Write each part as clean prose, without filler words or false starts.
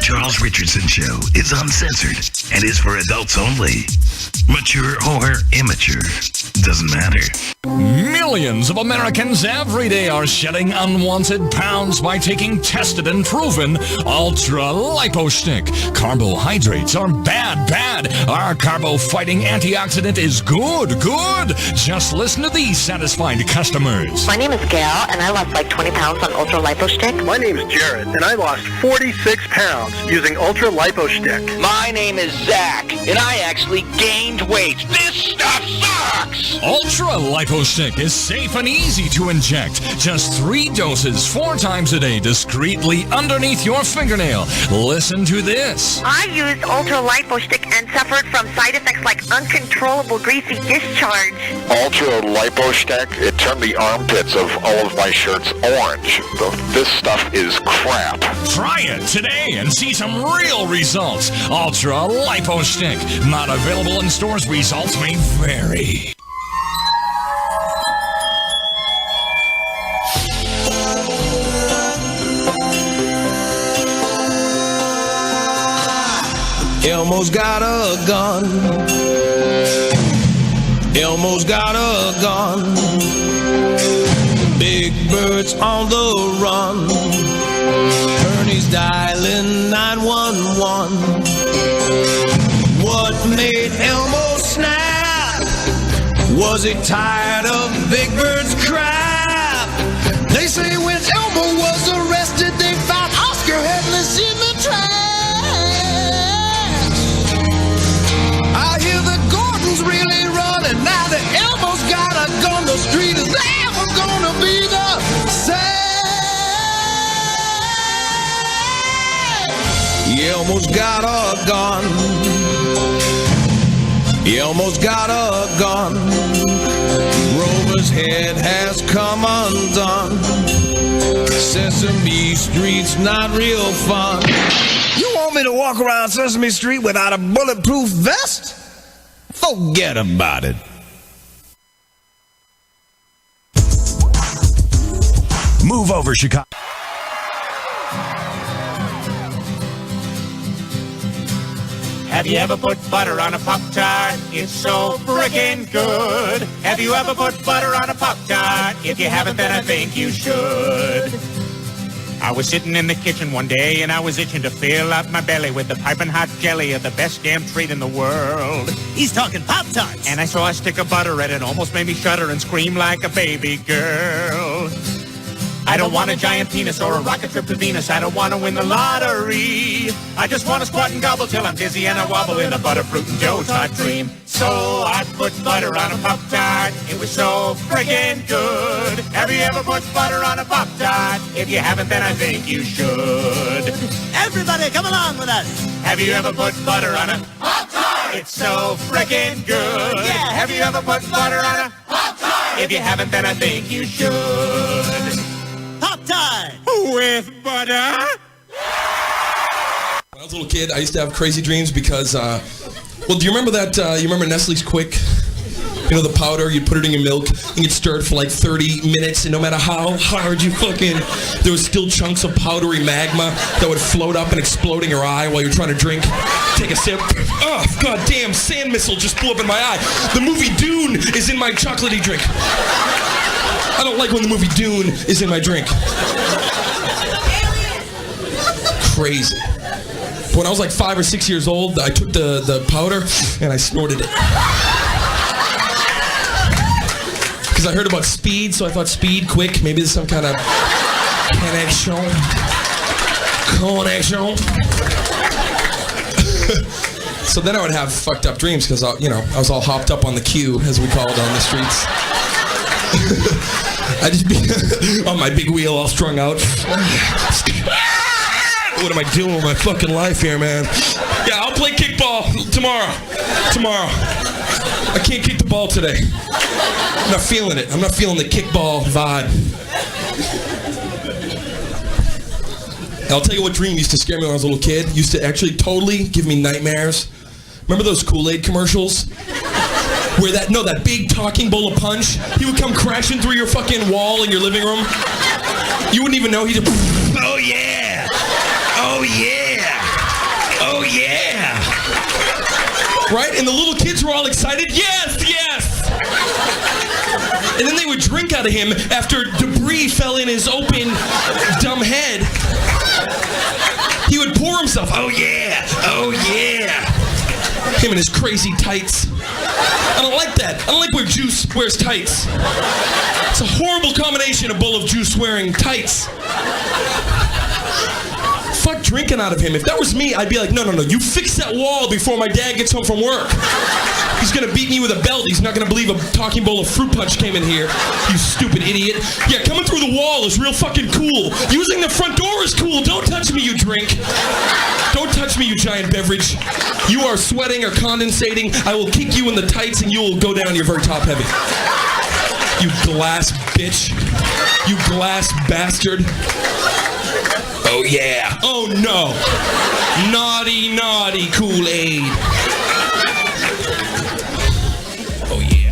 Charles Richardson Show is uncensored and is for adults only. Mature or immature, doesn't matter. Millions of Americans every day are shedding unwanted pounds by taking tested and proven Ultra Lipo Stick. Carbohydrates are bad. Our carbo-fighting antioxidant is good. Just listen to these satisfied customers. My name is Gail, and I lost like 20 pounds on Ultra Lipo Stick. My name is Jared, and I lost 46 pounds using Ultra Lipo Stick. My name is Zach, and I actually gained weight. This stuff sucks! Ultra Lipo Stick is safe and easy to inject. Just 3 doses 4 times a day discreetly underneath your fingernail. Listen to this. I used Ultra Lipo Stick and suffered from side effects like uncontrollable greasy discharge. Ultra Lipo Stick, it turned the armpits of all of my shirts orange. This stuff is crap. Try it today and see some real results. Ultra Lipo Stick. Not available in stores. Results may vary. Elmo's got a gun. Elmo's got a gun. Big Bird's on the run. Ernie's dialing 911. What made Elmo snap? Was he tired of Big Bird's crap? They say when Elmo was arrested, they found Oscar headless in the trash. I hear the Gordons really running now that Elmo's got a gun. The street is never gonna be the same. Elmo's got a gun. Elmo's got a gun. Rover's head has come undone. Sesame Street's not real fun. You want me to walk around Sesame Street without a bulletproof vest? Forget about it. Move over, Chicago. Have you ever put butter on a Pop-Tart? It's so frickin' good. Have you ever put butter on a Pop-Tart? If you haven't, then I think you should. I was sitting in the kitchen one day and I was itching to fill up my belly with the piping hot jelly of the best damn treat in the world. He's talking Pop-Tarts. And I saw a stick of butter and it almost made me shudder and scream like a baby girl. I don't want a giant penis or a rocket trip to Venus. I don't want to win the lottery. I just want to squat and gobble till I'm dizzy and I wobble in a butterfruit and Joe Tart dream. So I put butter on a Pop-Tart. It was so friggin' good. Have you ever put butter on a Pop-Tart? If you haven't, then I think you should. Everybody, come along with us. Have you ever put butter on a Pop-Tart? It's so friggin' good. Yeah. Have you ever put butter on a Pop-Tart? If you haven't, then I think you should. Pop-Tart! With butter? When I was a little kid, I used to have crazy dreams because, well, do you remember that, you remember Nestle's Quick? You know, the powder, you'd put it in your milk, and you'd stir it for like 30 minutes, and no matter how hard you there was still chunks of powdery magma that would float up and explode in your eye while you're trying to drink. Take a sip. Oh, goddamn, sand missile just blew up in my eye. The movie Dune is in my chocolatey drink. I don't like when the movie Dune is in my drink. Crazy. But when I was like 5 or 6 years old, I took the powder and I snorted it. Because I heard about speed, so I thought speed, quick, maybe there's some kind of connection. So then I would have fucked up dreams because, I was all hopped up on the queue, as we call it on the streets. I'd just be on my big wheel all strung out. What am I doing with my fucking life here, man? Yeah, I'll play kickball tomorrow. I can't kick the ball today. I'm not feeling it. I'm not feeling the kickball vibe. I'll tell you what dream used to scare me when I was a little kid. Used to actually totally give me nightmares. Remember those Kool-Aid commercials? Where that big talking bowl of punch, he would come crashing through your fucking wall in your living room. You wouldn't even know. He'd just, oh yeah. yeah. Right? And the little kids were all excited. Yes, yes. And then they would drink out of him after debris fell in his open, dumb head. He would pour himself. Oh, yeah. Oh, yeah. Him and his crazy tights. I don't like that. I don't like where Juice wears tights. It's a horrible combination, a bowl of Juice wearing tights. Fuck drinking out of him. If that was me, I'd be like, no, you fix that wall before my dad gets home from work. He's gonna beat me with a belt. He's not gonna believe a talking bowl of fruit punch came in here. You stupid idiot. Yeah, coming through the wall is real fucking cool. Using the front door is cool. Don't touch me, you drink. Don't touch me, you giant beverage. You are sweating or condensating. I will kick you in the tights and you will go down your very top heavy. You glass bitch. You glass bastard. Oh yeah. Oh no. Naughty, naughty Kool-Aid. Oh yeah.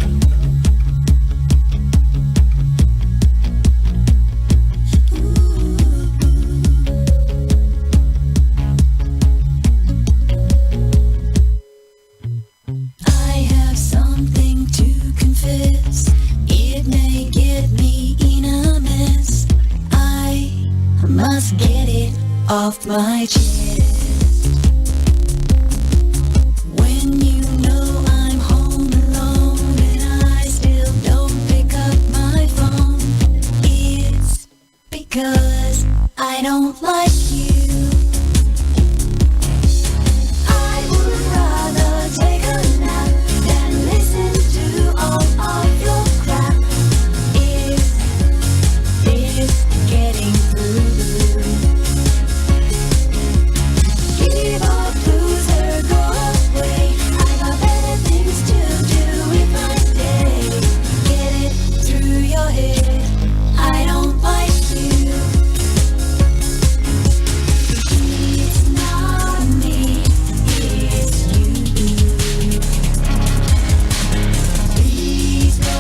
I have something to confess. It may get me in a mess. I must get it off my chest. When you know I'm home alone and I still don't pick up my phone, it's because I don't like you. I would rather take a nap than listen to all of your crap. Is this getting through? Give up, loser, go away. I got better things to do if I stay. Get it through your head, I don't like you. It's not me, it's you. Please go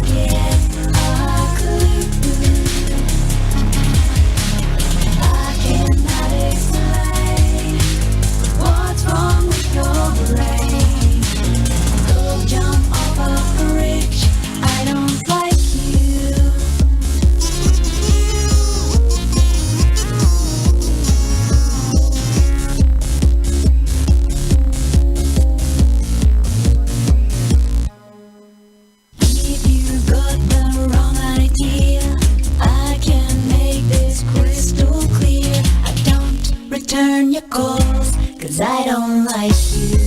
get a clue. I cannot explain what's wrong with your brain. Go jump off a bridge, I don't like you. If you got the wrong idea, I can make this crystal clear. I don't return your calls, 'cause I don't like you.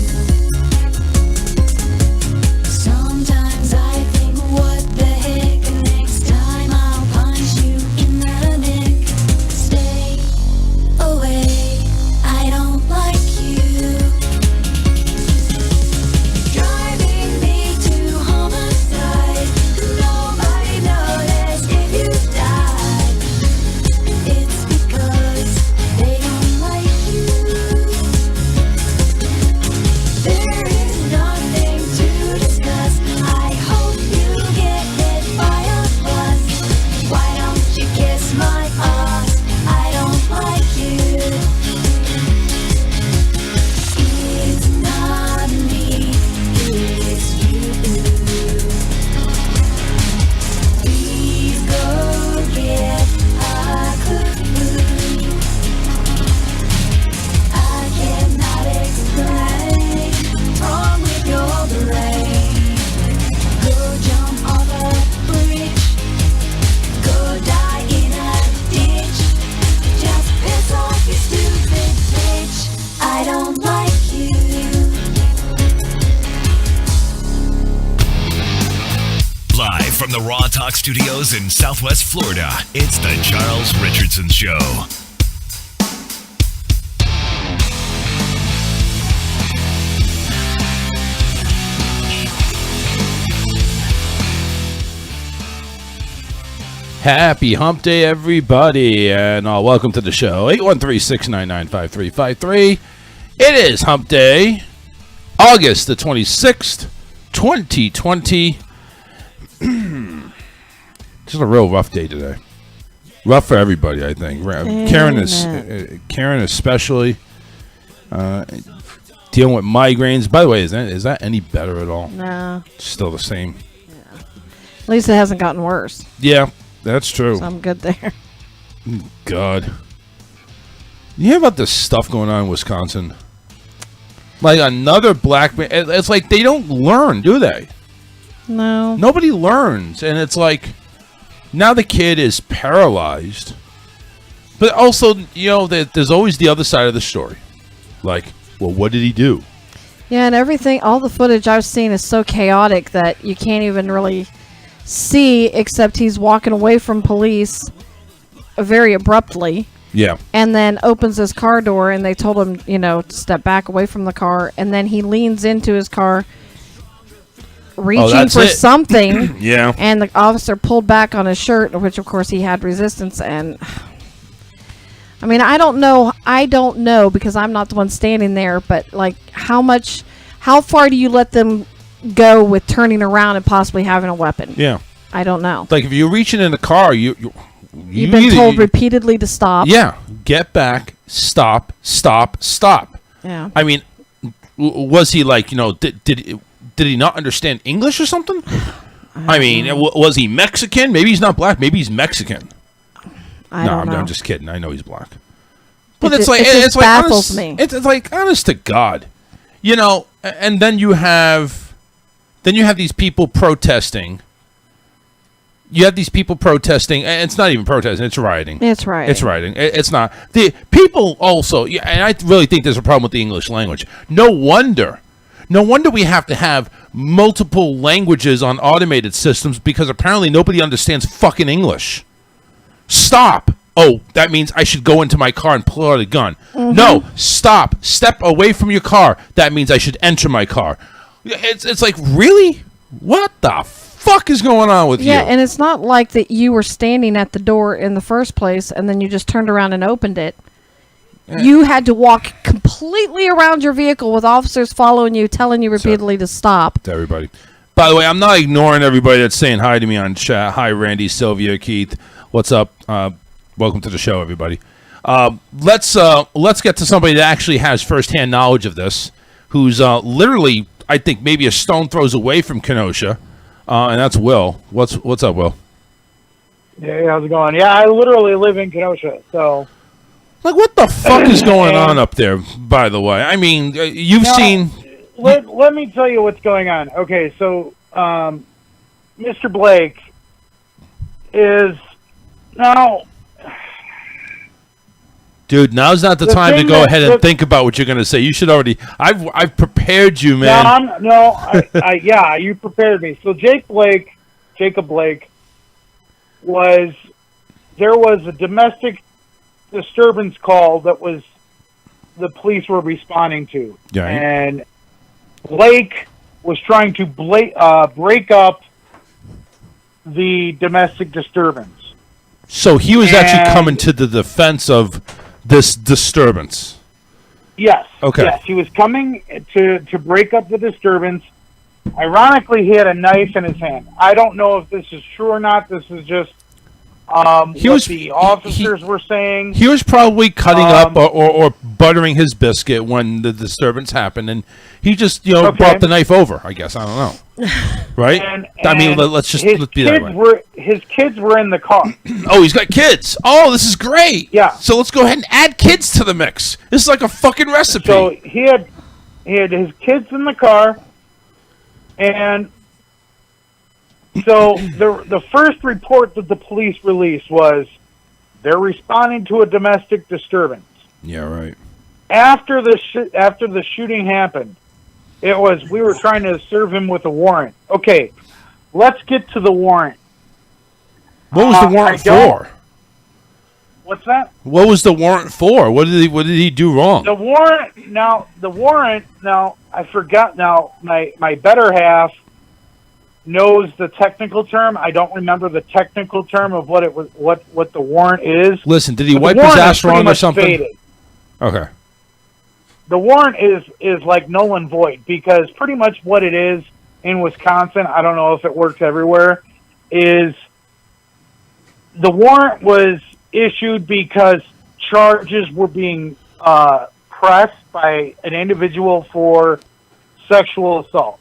Sometimes I think, what the heck, next time I'll punch you in the neck. Stay away, I don't like you. Driving me to homicide. Nobody noticed if you died. It's because they don't like you. There is nothing to discuss. I hope you get hit by a bus. Why don't you kiss my ass? I don't like you. It's not me, it's you. Please go get a clue. I cannot explain what's wrong with your brain. Go jump off a bridge. Go die in a ditch. Just piss off, you stupid bitch. I don't like you. Live from the Raw Talk Studios in Southwest Florida, it's the Charles Richardson Show. Happy Hump Day, everybody, and welcome to the show. 813-699-5353. It is Hump Day, August the 26th, 2020. Just a real rough day today. Rough for everybody, I think. Karen especially. Dealing with migraines. By the way, is that any better at all? No. Still the same. At least it hasn't gotten worse. Yeah, that's true. So I'm good there. God. You hear about this stuff going on in Wisconsin? Like another black man. It's like they don't learn, do they? No. Nobody learns. And it's like, now the kid is paralyzed. But also, there's always the other side of the story. Like, well, what did he do? Yeah, and everything, all the footage I've seen is so chaotic that you can't even really see, except he's walking away from police very abruptly. Yeah. And then opens his car door, and they told him, to step back away from the car. And then he leans into his car, reaching for something. Yeah. And the officer pulled back on his shirt, which, of course, he had resistance. And, I mean, I don't know, because I'm not the one standing there, but, like, how far do you let them go with turning around and possibly having a weapon? Yeah. I don't know. Like, if you're reaching in the car, you've been told repeatedly to stop. Yeah. Get back. Stop. Yeah. I mean, was he like, did he not understand English or something? I mean, was he Mexican? Maybe he's not black. Maybe he's Mexican. I don't know. I'm just kidding. I know he's black. But it it's like baffles me. It's like, honest to God, and then you have these people protesting. You have these people protesting, and it's not even protesting; it's rioting. It's rioting. It's rioting. It's not the people also. Yeah, and I really think there's a problem with the English language. No wonder we have to have multiple languages on automated systems because apparently nobody understands fucking English. Stop. Oh, that means I should go into my car and pull out a gun. Mm-hmm. No, stop. Step away from your car. That means I should enter my car. It's like, really? What the fuck is going on with you? Yeah, and it's not like that you were standing at the door in the first place and then you just turned around and opened it. Yeah. You had to walk completely around your vehicle with officers following you, telling you repeatedly to stop. To everybody. By the way, I'm not ignoring everybody that's saying hi to me on chat. Hi, Randy, Sylvia, Keith. What's up? Welcome to the show, everybody. Let's get to somebody that actually has firsthand knowledge of this, who's literally, I think, maybe a stone throws away from Kenosha, and that's Will. What's up, Will? Hey, how's it going? Yeah, I literally live in Kenosha, so... Like, what the fuck is going on up there, by the way? I mean, you've seen... Let me tell you what's going on. Okay, so Mr. Blake is... Now... Dude, now's not the time to go ahead and think about what you're going to say. You should already... I've prepared you, man. Yeah, you prepared me. So Jacob Blake, there was a domestic disturbance call that the police were responding to. Yeah. And Blake was trying to break up the domestic disturbance. So he was actually coming to the defense of this disturbance. Yes. Okay. Yes, he was coming to break up the disturbance. Ironically, he had a knife in his hand. I don't know if this is true or not. This is just the officers were saying. He was probably cutting up or buttering his biscuit when the disturbance happened, and he just brought the knife over. I guess, I don't know. Right? I mean, let's be that way. His kids were in the car. Oh, he's got kids. Oh, this is great. Yeah. So let's go ahead and add kids to the mix. This is like a fucking recipe. So he had his kids in the car, and so the first report that the police released was they're responding to a domestic disturbance. Yeah, right. After the shooting happened, it was we were trying to serve him with a warrant. Okay, let's get to the warrant. What was the warrant for? What's that? What was the warrant for? What did he do wrong? The warrant. Now I forgot. Now my better half knows the technical term. I don't remember the technical term of what it was. What the warrant is. Listen, did he wipe his ass wrong or something? Faded. Okay. The warrant is like null and void because pretty much what it is in Wisconsin, I don't know if it works everywhere, is the warrant was issued because charges were being pressed by an individual for sexual assault.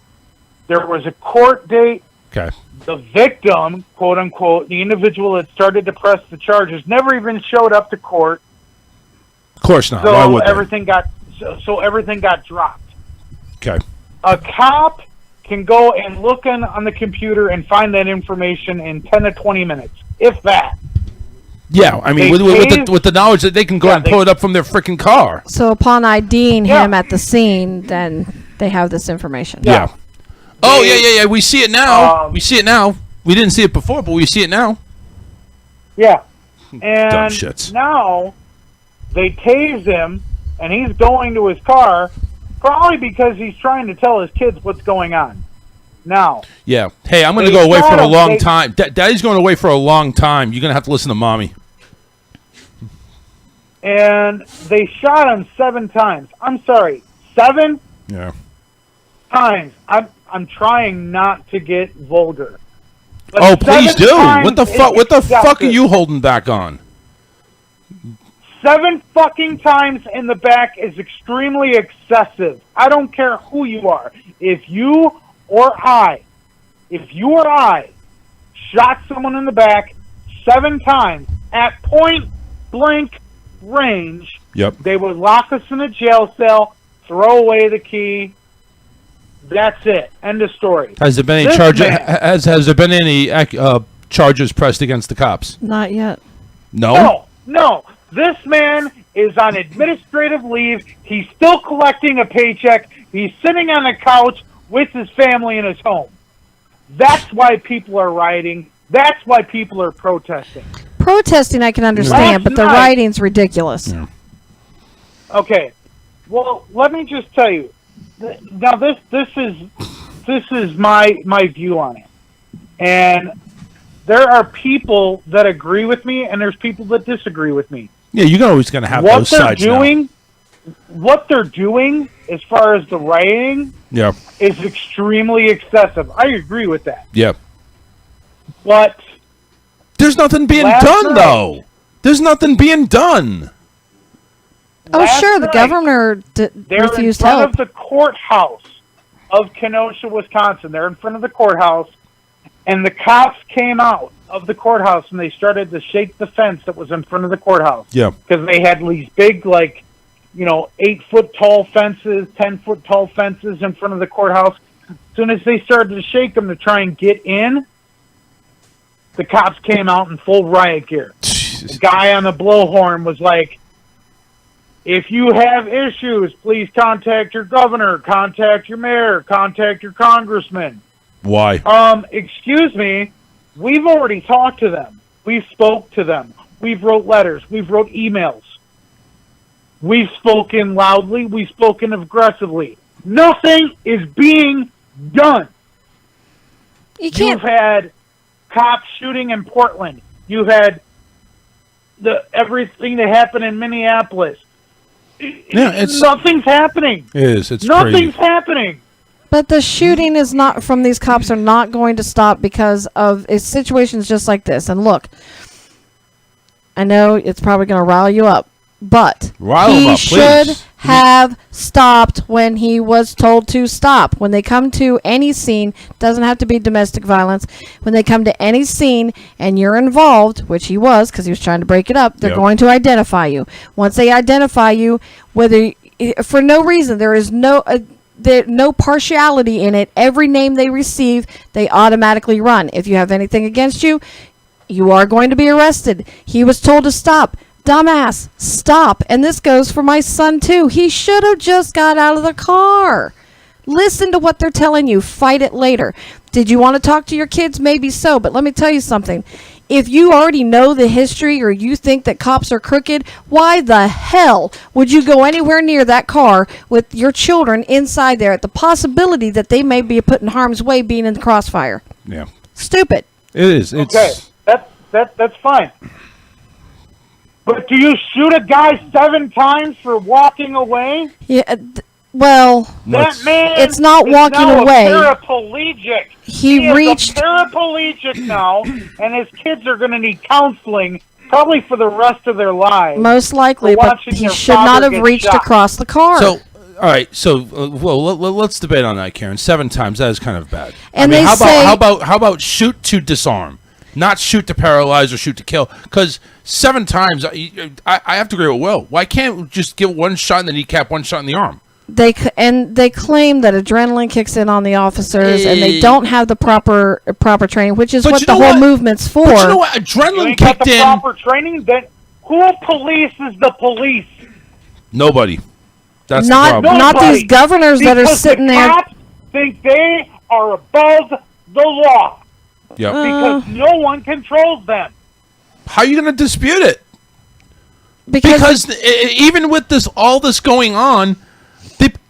There was a court date. Okay. The victim, quote unquote, the individual that started to press the charges, never even showed up to court. Of course not. So Why would they? everything got dropped. Okay. A cop can go and look on the computer and find that information in 10 to 20 minutes, if that. Yeah, I mean, with the knowledge that they can go out and pull it up from their freaking car. So upon IDing him at the scene, then they have this information. Yeah. Oh, yeah. We see it now. We see it now. We didn't see it before, but we see it now. Yeah. Dumb And shits. now they tase him, and he's going to his car, probably because he's trying to tell his kids what's going on. Now. Yeah. Hey, I'm going to go away for a long time. Daddy's going away for a long time. You're going to have to listen to Mommy. And they shot him 7 times. I'm sorry, 7 Yeah. times. I'm trying not to get vulgar. But Oh, please 7 do. times What the is fuck? What the fuck are excessive. you holding back on? 7 fucking times in the back is extremely excessive. I don't care who you are. If you or I shot someone in the back 7 times at point blank range, Yep. they would lock us in a jail cell, throw away the key. That's it. End of story. Has there been any This charges? man- Has there been any charges pressed against the cops? Not yet. No. No. This man is on administrative leave. He's still collecting a paycheck. He's sitting on a couch with his family in his home. That's why people are rioting. That's why people are protesting. Protesting, I can understand, Last but the night- writing's ridiculous. Okay. Well, let me just tell you. Now, this is my view on it, and there are people that agree with me, and there's people that disagree with me. Yeah, you're always going to have What those they're sides doing, what they're doing, as far as the rioting, now. Yeah. is extremely excessive. I agree with that. Yeah. But there's nothing being last done, night- though. There's nothing being done. Oh, Last sure, the night, governor they're in refused front help. of the courthouse of Kenosha, Wisconsin. They're in front of the courthouse, and the cops came out of the courthouse and they started to shake the fence that was in front of the courthouse. Yeah. Because they had these big, 8-foot tall fences, 10-foot tall fences in front of the courthouse. As soon as they started to shake them to try and get in, the cops came out in full riot gear. The guy on the blowhorn was like, if you have issues, please contact your governor, contact your mayor, contact your congressman. Why? Excuse me, we've already talked to them. We've spoke to them. We've wrote letters. We've wrote emails. We've spoken loudly. We've spoken aggressively. Nothing is being done. You've had cops shooting in Portland. You've had everything that happened in Minneapolis. Yeah, nothing's happening. It is. It's Nothing's crazy. happening. But the shooting is not from these cops are not going to stop because of situations just like this. And look, I know it's probably going to rile you up, but Rile him he up, should please. have stopped when he was told to stop. When they come to any scene, doesn't have to be domestic violence. When they come to any scene and you're involved, which he was because he was trying to break it up, they're Yep. going to identify you. Once they identify you, whether for no reason, there is no partiality in it. Every name they receive, they automatically run. If you have anything against you, you are going to be arrested. He was told to stop. Dumbass, stop. And this goes for my son too. He should have just got out of the car. Listen to what they're telling you. Fight it later. Did you want to talk to your kids? Maybe so. But let me tell you something. If you already know the history or you think that cops are crooked, why the hell would you go anywhere near that car with your children inside there at the possibility that they may be put in harm's way being in the crossfire? Yeah. Stupid. It is. It's, Okay, that's fine. But do you shoot a guy 7 times for walking away? Yeah. Well, That man it's not is walking now away. A paraplegic. He is reached- a paraplegic now, and his kids are going to need counseling probably for the rest of their lives. Most likely, for but watching he their should father not have get reached shot. across the car. So, all right. So, let's debate on that, Karen. 7 times. That is kind of bad. And they how say- how about shoot to disarm, not shoot to paralyze or shoot to kill? Because 7 times, I have to agree with Will. Why can't we just give one shot in the kneecap, one shot in the arm? They claim that adrenaline kicks in on the officers, and they don't have the proper training, which is But what you the know whole what? movement's for. But you know what? You Adrenaline ain't got kicked the in. proper training. Then who polices the police? Nobody. That's the Not problem. not these governors that are Because sitting the there. cops think they are above the law Yep. because no one controls them. How are you going to dispute it? Because even with all this going on,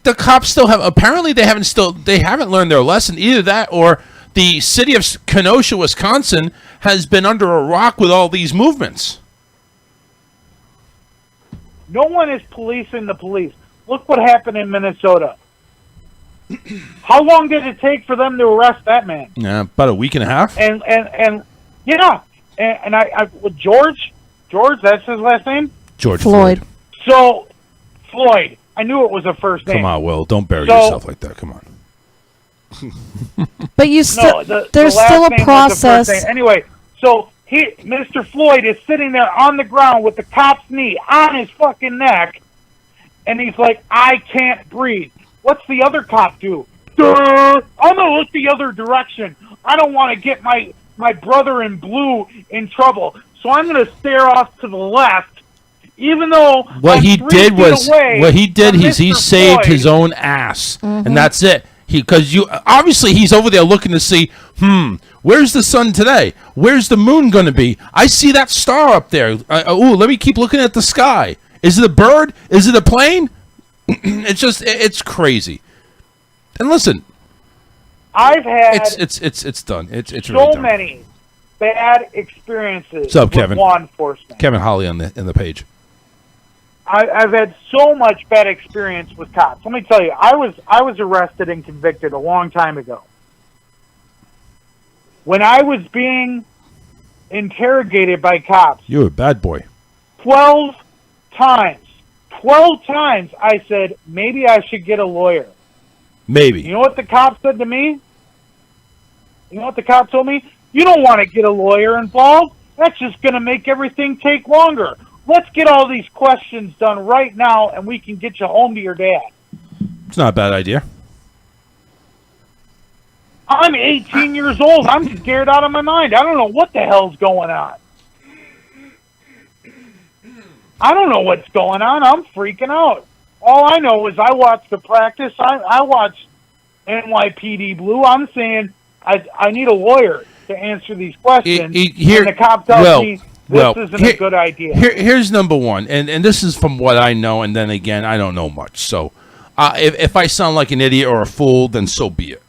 the cops still have. Apparently, they haven't learned their lesson. Either that, or the city of Kenosha, Wisconsin, has been under a rock with all these movements. No one is policing the police. Look what happened in Minnesota. How long did it take for them to arrest that man? Yeah, about a week and a half. And yeah, and I with George, that's his last name. George Floyd. So Floyd, I knew it was a first name. Come on, Will. Don't bury So- yourself like that. Come on. But you still, No, the there's last still a name was the first process. name. Anyway, so Mr. Floyd is sitting there on the ground with the cop's knee on his fucking neck, and he's like, I can't breathe. What's the other cop do? Duh! I'm gonna look the other direction. I don't want to get my brother in blue in trouble, so I'm gonna stare off to the left, even though What I'm he 3 did feet was away from he Mr. saved Floyd. his own ass, and that's it. Because obviously he's over there looking to see, where's the sun today? Where's the moon going to be? I see that star up there. Let me keep looking at the sky. Is it a bird? Is it a plane? it's crazy. And listen, I've had it's done. It's so really done. many bad experiences What's up, with Kevin? law enforcement. Kevin Holly in the page. I've had so much bad experience with cops. Let me tell you, I was arrested and convicted a long time ago. When I was being interrogated by cops, You're a bad boy. 12 times I said, maybe I should get a lawyer. Maybe. You know what the cop said to me? You know what the cop told me? You don't want to get a lawyer involved. That's just going to make everything take longer. Let's get all these questions done right now, and we can get you home to your dad. It's not a bad idea. I'm 18 years old. I'm scared out of my mind. I don't know what the hell's going on. I don't know what's going on. I'm freaking out. All I know is I watched the practice. I watched NYPD Blue. I'm saying I need a lawyer to answer these questions. Here- and the cop tells me this isn't here- a good idea. Here's number one, and this is from what I know, and then again, I don't know much. So if I sound like an idiot or a fool, then so be it.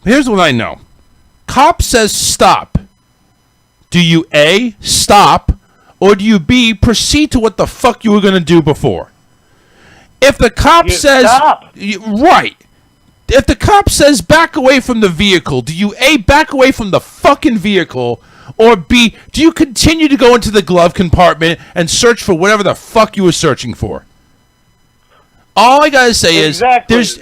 Here's what I know. Cop says stop. Do you A, stop, or do you B, proceed to what the fuck you were going to do before? If the cop says... stop. Right. If the cop says back away from the vehicle, do you A, back away from the fucking vehicle, or B, do you continue to go into the glove compartment and search for whatever the fuck you were searching for? All I gotta say Exactly. is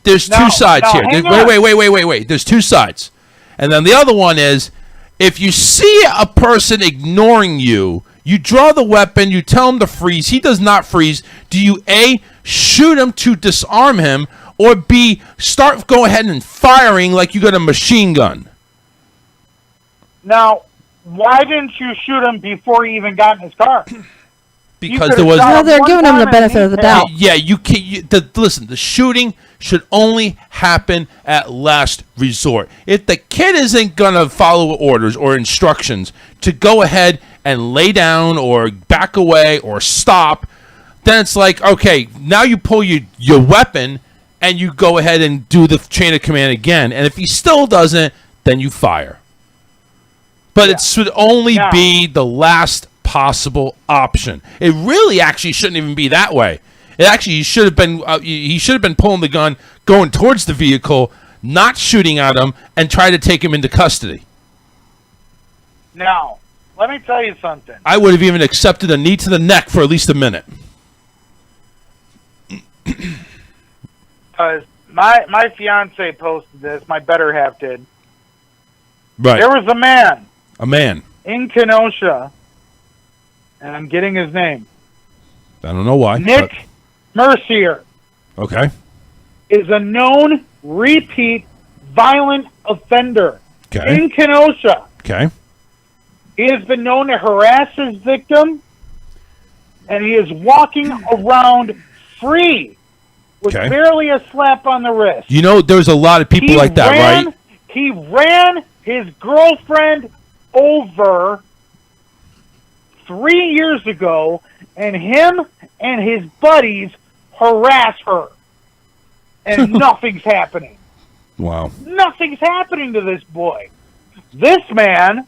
there's Now- two sides now, here. hang Wait. There's two sides. And then the other one is if you see a person ignoring you, you draw the weapon, you tell him to freeze, he does not freeze. Do you A, shoot him to disarm him, or B, go ahead and firing like you got a machine gun? Now, why didn't you shoot him before he even got in his car? Because there was Well, they're giving him the benefit of the doubt. Yeah, you can't. Listen, the shooting should only happen at last resort. If the kid isn't gonna follow orders or instructions to go ahead and lay down or back away or stop, then it's like, okay, now you pull your weapon and you go ahead and do the chain of command again. And if he still doesn't, then you fire. But it should only be the last possible option. It really actually shouldn't even be that way. It actually should have been he should have been pulling the gun, going towards the vehicle, not shooting at him, and try to take him into custody. Now, let me tell you something. I would have even accepted a knee to the neck for at least a minute. Because my fiance posted this. My better half did. Right. There was a man A man. in Kenosha, and I'm getting his name. I don't know why. Nick Mercier but- okay. is a known repeat violent offender Okay. in Kenosha. Okay. He has been known to harass his victim, and he is walking around free with Okay. barely a slap on the wrist. You know, there's a lot of people like that, right? He ran his girlfriend over 3 years ago, and him and his buddies harass her. And nothing's happening. Wow. Nothing's happening to this boy. This man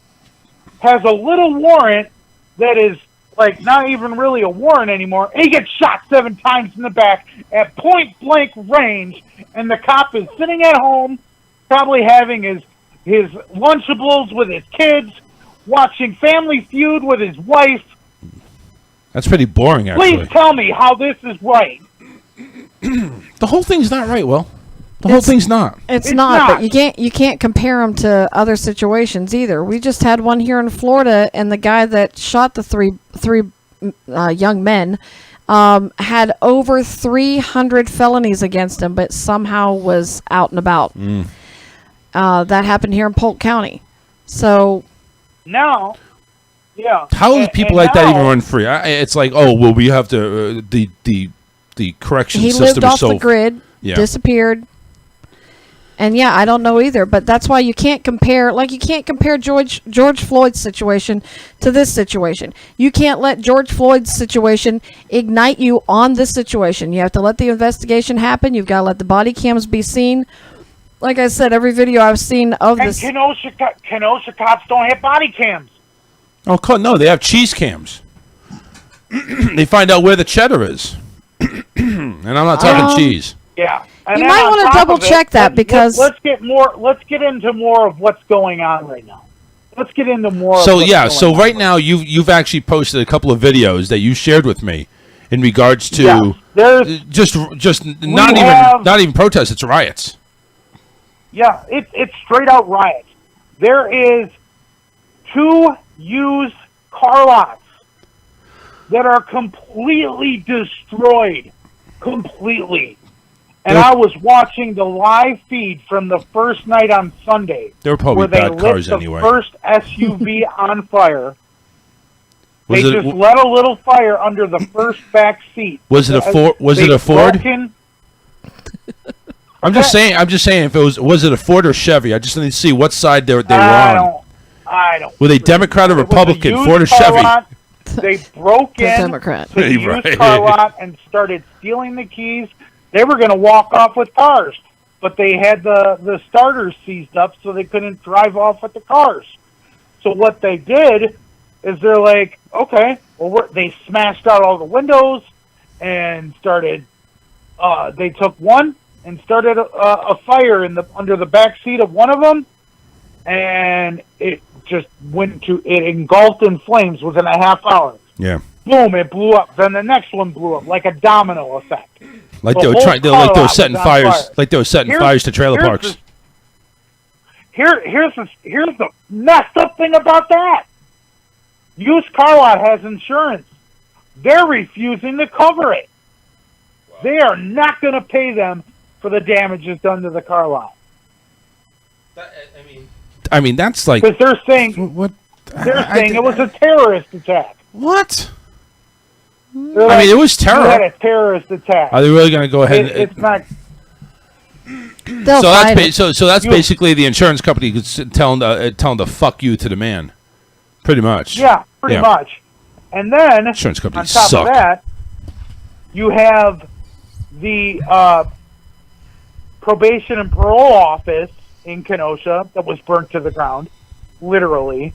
has a little warrant that is like not even really a warrant anymore. He gets shot 7 times in the back at point blank range, and the cop is sitting at home, probably having his Lunchables with his kids, watching Family Feud with his wife. That's pretty boring, actually. Please tell me how this is right. The whole thing's not right, Will. The whole thing's not. It's not, but you can't compare them to other situations either. We just had one here in Florida, and the guy that shot the three young men had over 300 felonies against him, but somehow was out and about. That happened here in Polk County. So now, yeah. How do people like that now- even run free? It's like, oh, well, we have to. The correction he system lived is off so the grid, Yeah. disappeared. And yeah, I don't know either, but that's why you can't compare. Like you can't compare George Floyd's situation to this situation. You can't let George Floyd's situation ignite you on this situation. You have to let the investigation happen. You've got to let the body cams be seen. Like I said, every video I've seen of And this. Kenosha cops don't have body cams. Oh, no, they have cheese cams. They find out where the cheddar is. And I'm not talking cheese. Yeah. And You then might on wanna top double of it, check that because- let's get into more of what's going on right now. Let's get into more. So of what's yeah, going so on. right now you've actually posted a couple of videos that you shared with me in regards to Yeah, there's- just not even protests, it's riots. Yeah, it's straight out riots. There is 2 used car lots that are completely destroyed. Completely. And I was watching the live feed from the first night on Sunday. They were probably where they bad lit cars the anyway. first SUV on fire. Was They it- just let a little fire under the first back seat. Was it a Ford? Was it They've a Ford? broken- I'm just saying if it was it a Ford or Chevy? I just need to see what side they were on. I don't. Were they Democrat or It was a Republican? used Ford or car Chevy? lot. They broke The in Democrat. to the used Right. car lot and started stealing the keys. They were going to walk off with cars, but they had the starters seized up, so they couldn't drive off with the cars. So what they did is they're like, okay, well, they smashed out all the windows and started. They took one and started a fire under the back seat of one of them, and it just it engulfed in flames within a half hour. Yeah. Boom! It blew up. Then the next one blew up like a domino effect. Like The they were whole trying, car like they were lot setting was on fires, fire. like they were setting Here's- fires to trailer here's parks. Here's the messed up thing about that. Used car lot has insurance. They're refusing to cover it. They are not going to pay them for the damages done to the car lot. I mean, that's like Because they're saying what? They're saying it was a terrorist attack. What? They're I mean, it was You terror. had a terrorist attack. Are they really going to go ahead? It's not. They'll So that's fight it. so that's You- basically the insurance company telling to fuck you to the man, pretty much. Yeah, pretty Yeah. much. And then Insurance on companies top suck. of that, you have the probation and parole office in Kenosha that was burnt to the ground, literally.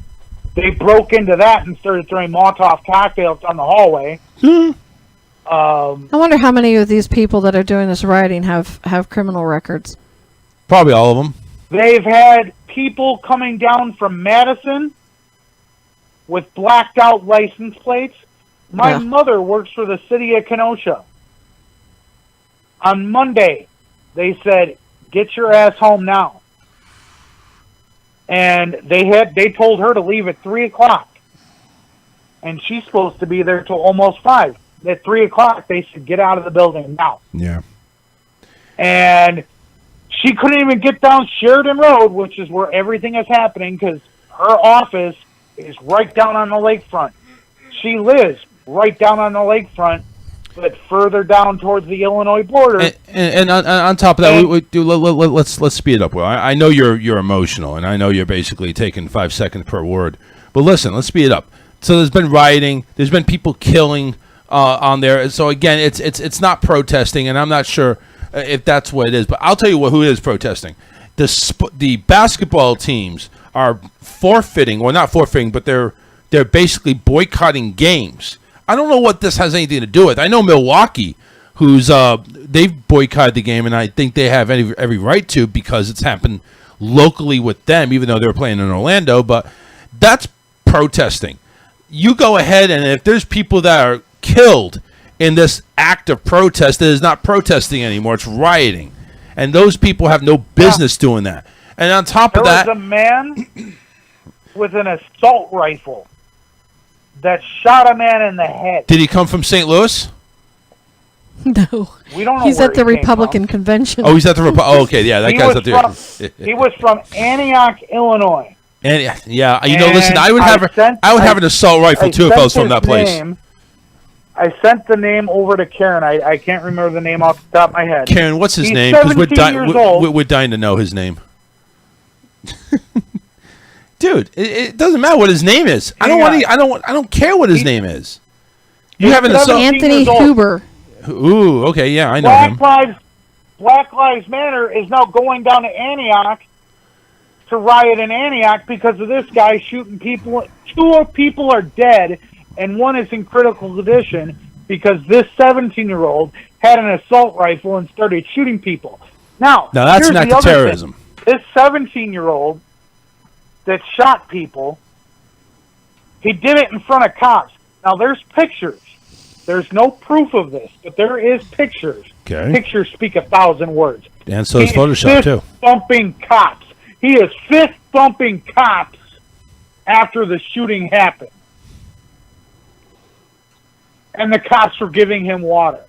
They broke into that and started throwing Molotov cocktails down the hallway. I wonder how many of these people that are doing this rioting have criminal records. Probably all of them. They've had people coming down from Madison with blacked out license plates. My Yeah. mother works for the city of Kenosha. On Monday, they said, "Get your ass home now." And they told her to leave at 3:00, and she's supposed to be there till almost 5. At 3:00, they said, "Get out of the building now." Yeah. And she couldn't even get down Sheridan Road, which is where everything is happening, because her office is right down on the lakefront. She lives right down on the lakefront, but further down towards the Illinois border. And on top of that, let's speed it up. Well, I know you're emotional, and I know you're basically taking 5 seconds per word. But listen, let's speed it up. So there's been rioting. There's been people killing on there. So again, it's not protesting, and I'm not sure if that's what it is. But I'll tell you who is protesting. The basketball teams are forfeiting, or not forfeiting, but they're basically boycotting games. I don't know what this has anything to do with. I know Milwaukee, who's they've boycotted the game, and I think they have every right to, because it's happened locally with them, even though they were playing in Orlando. But that's protesting. You go ahead, and if there's people that are killed in this act of protest, it is not protesting anymore. It's rioting, and those people have no business doing that. And on top of that, there was a man with an assault rifle that shot a man in the head. did he come from St. Louis? No. We don't know He's where at the he came Republican convention. Oh, he's at the Oh, okay, yeah, that He guy's was up there. from- He was from Antioch, Illinois. And yeah, listen, I would have an assault rifle too if I was from that place. I sent the name over to Karen. I can't remember the name off the top of my head. Karen, what's his He's name? Because 17 years old. we're dying to know his name. Dude, it doesn't matter what his name is. I don't care what his name is. You have an assault. Anthony Huber. Ooh, okay, yeah, I know him. Black Lives Matter is now going down to Antioch to riot in Antioch because of this guy shooting people. 2 people are dead, and 1 is in critical condition because this 17-year-old had an assault rifle and started shooting people. Now that's here's an act the of other terrorism. thing. This 17-year-old that shot people, he did it in front of cops. Now, there's pictures. There's no proof of this, but there is pictures. Okay. Pictures speak 1,000 words. And so is Photoshop, too. Thumping cops. He is fist thumping cops after the shooting happened. And the cops were giving him water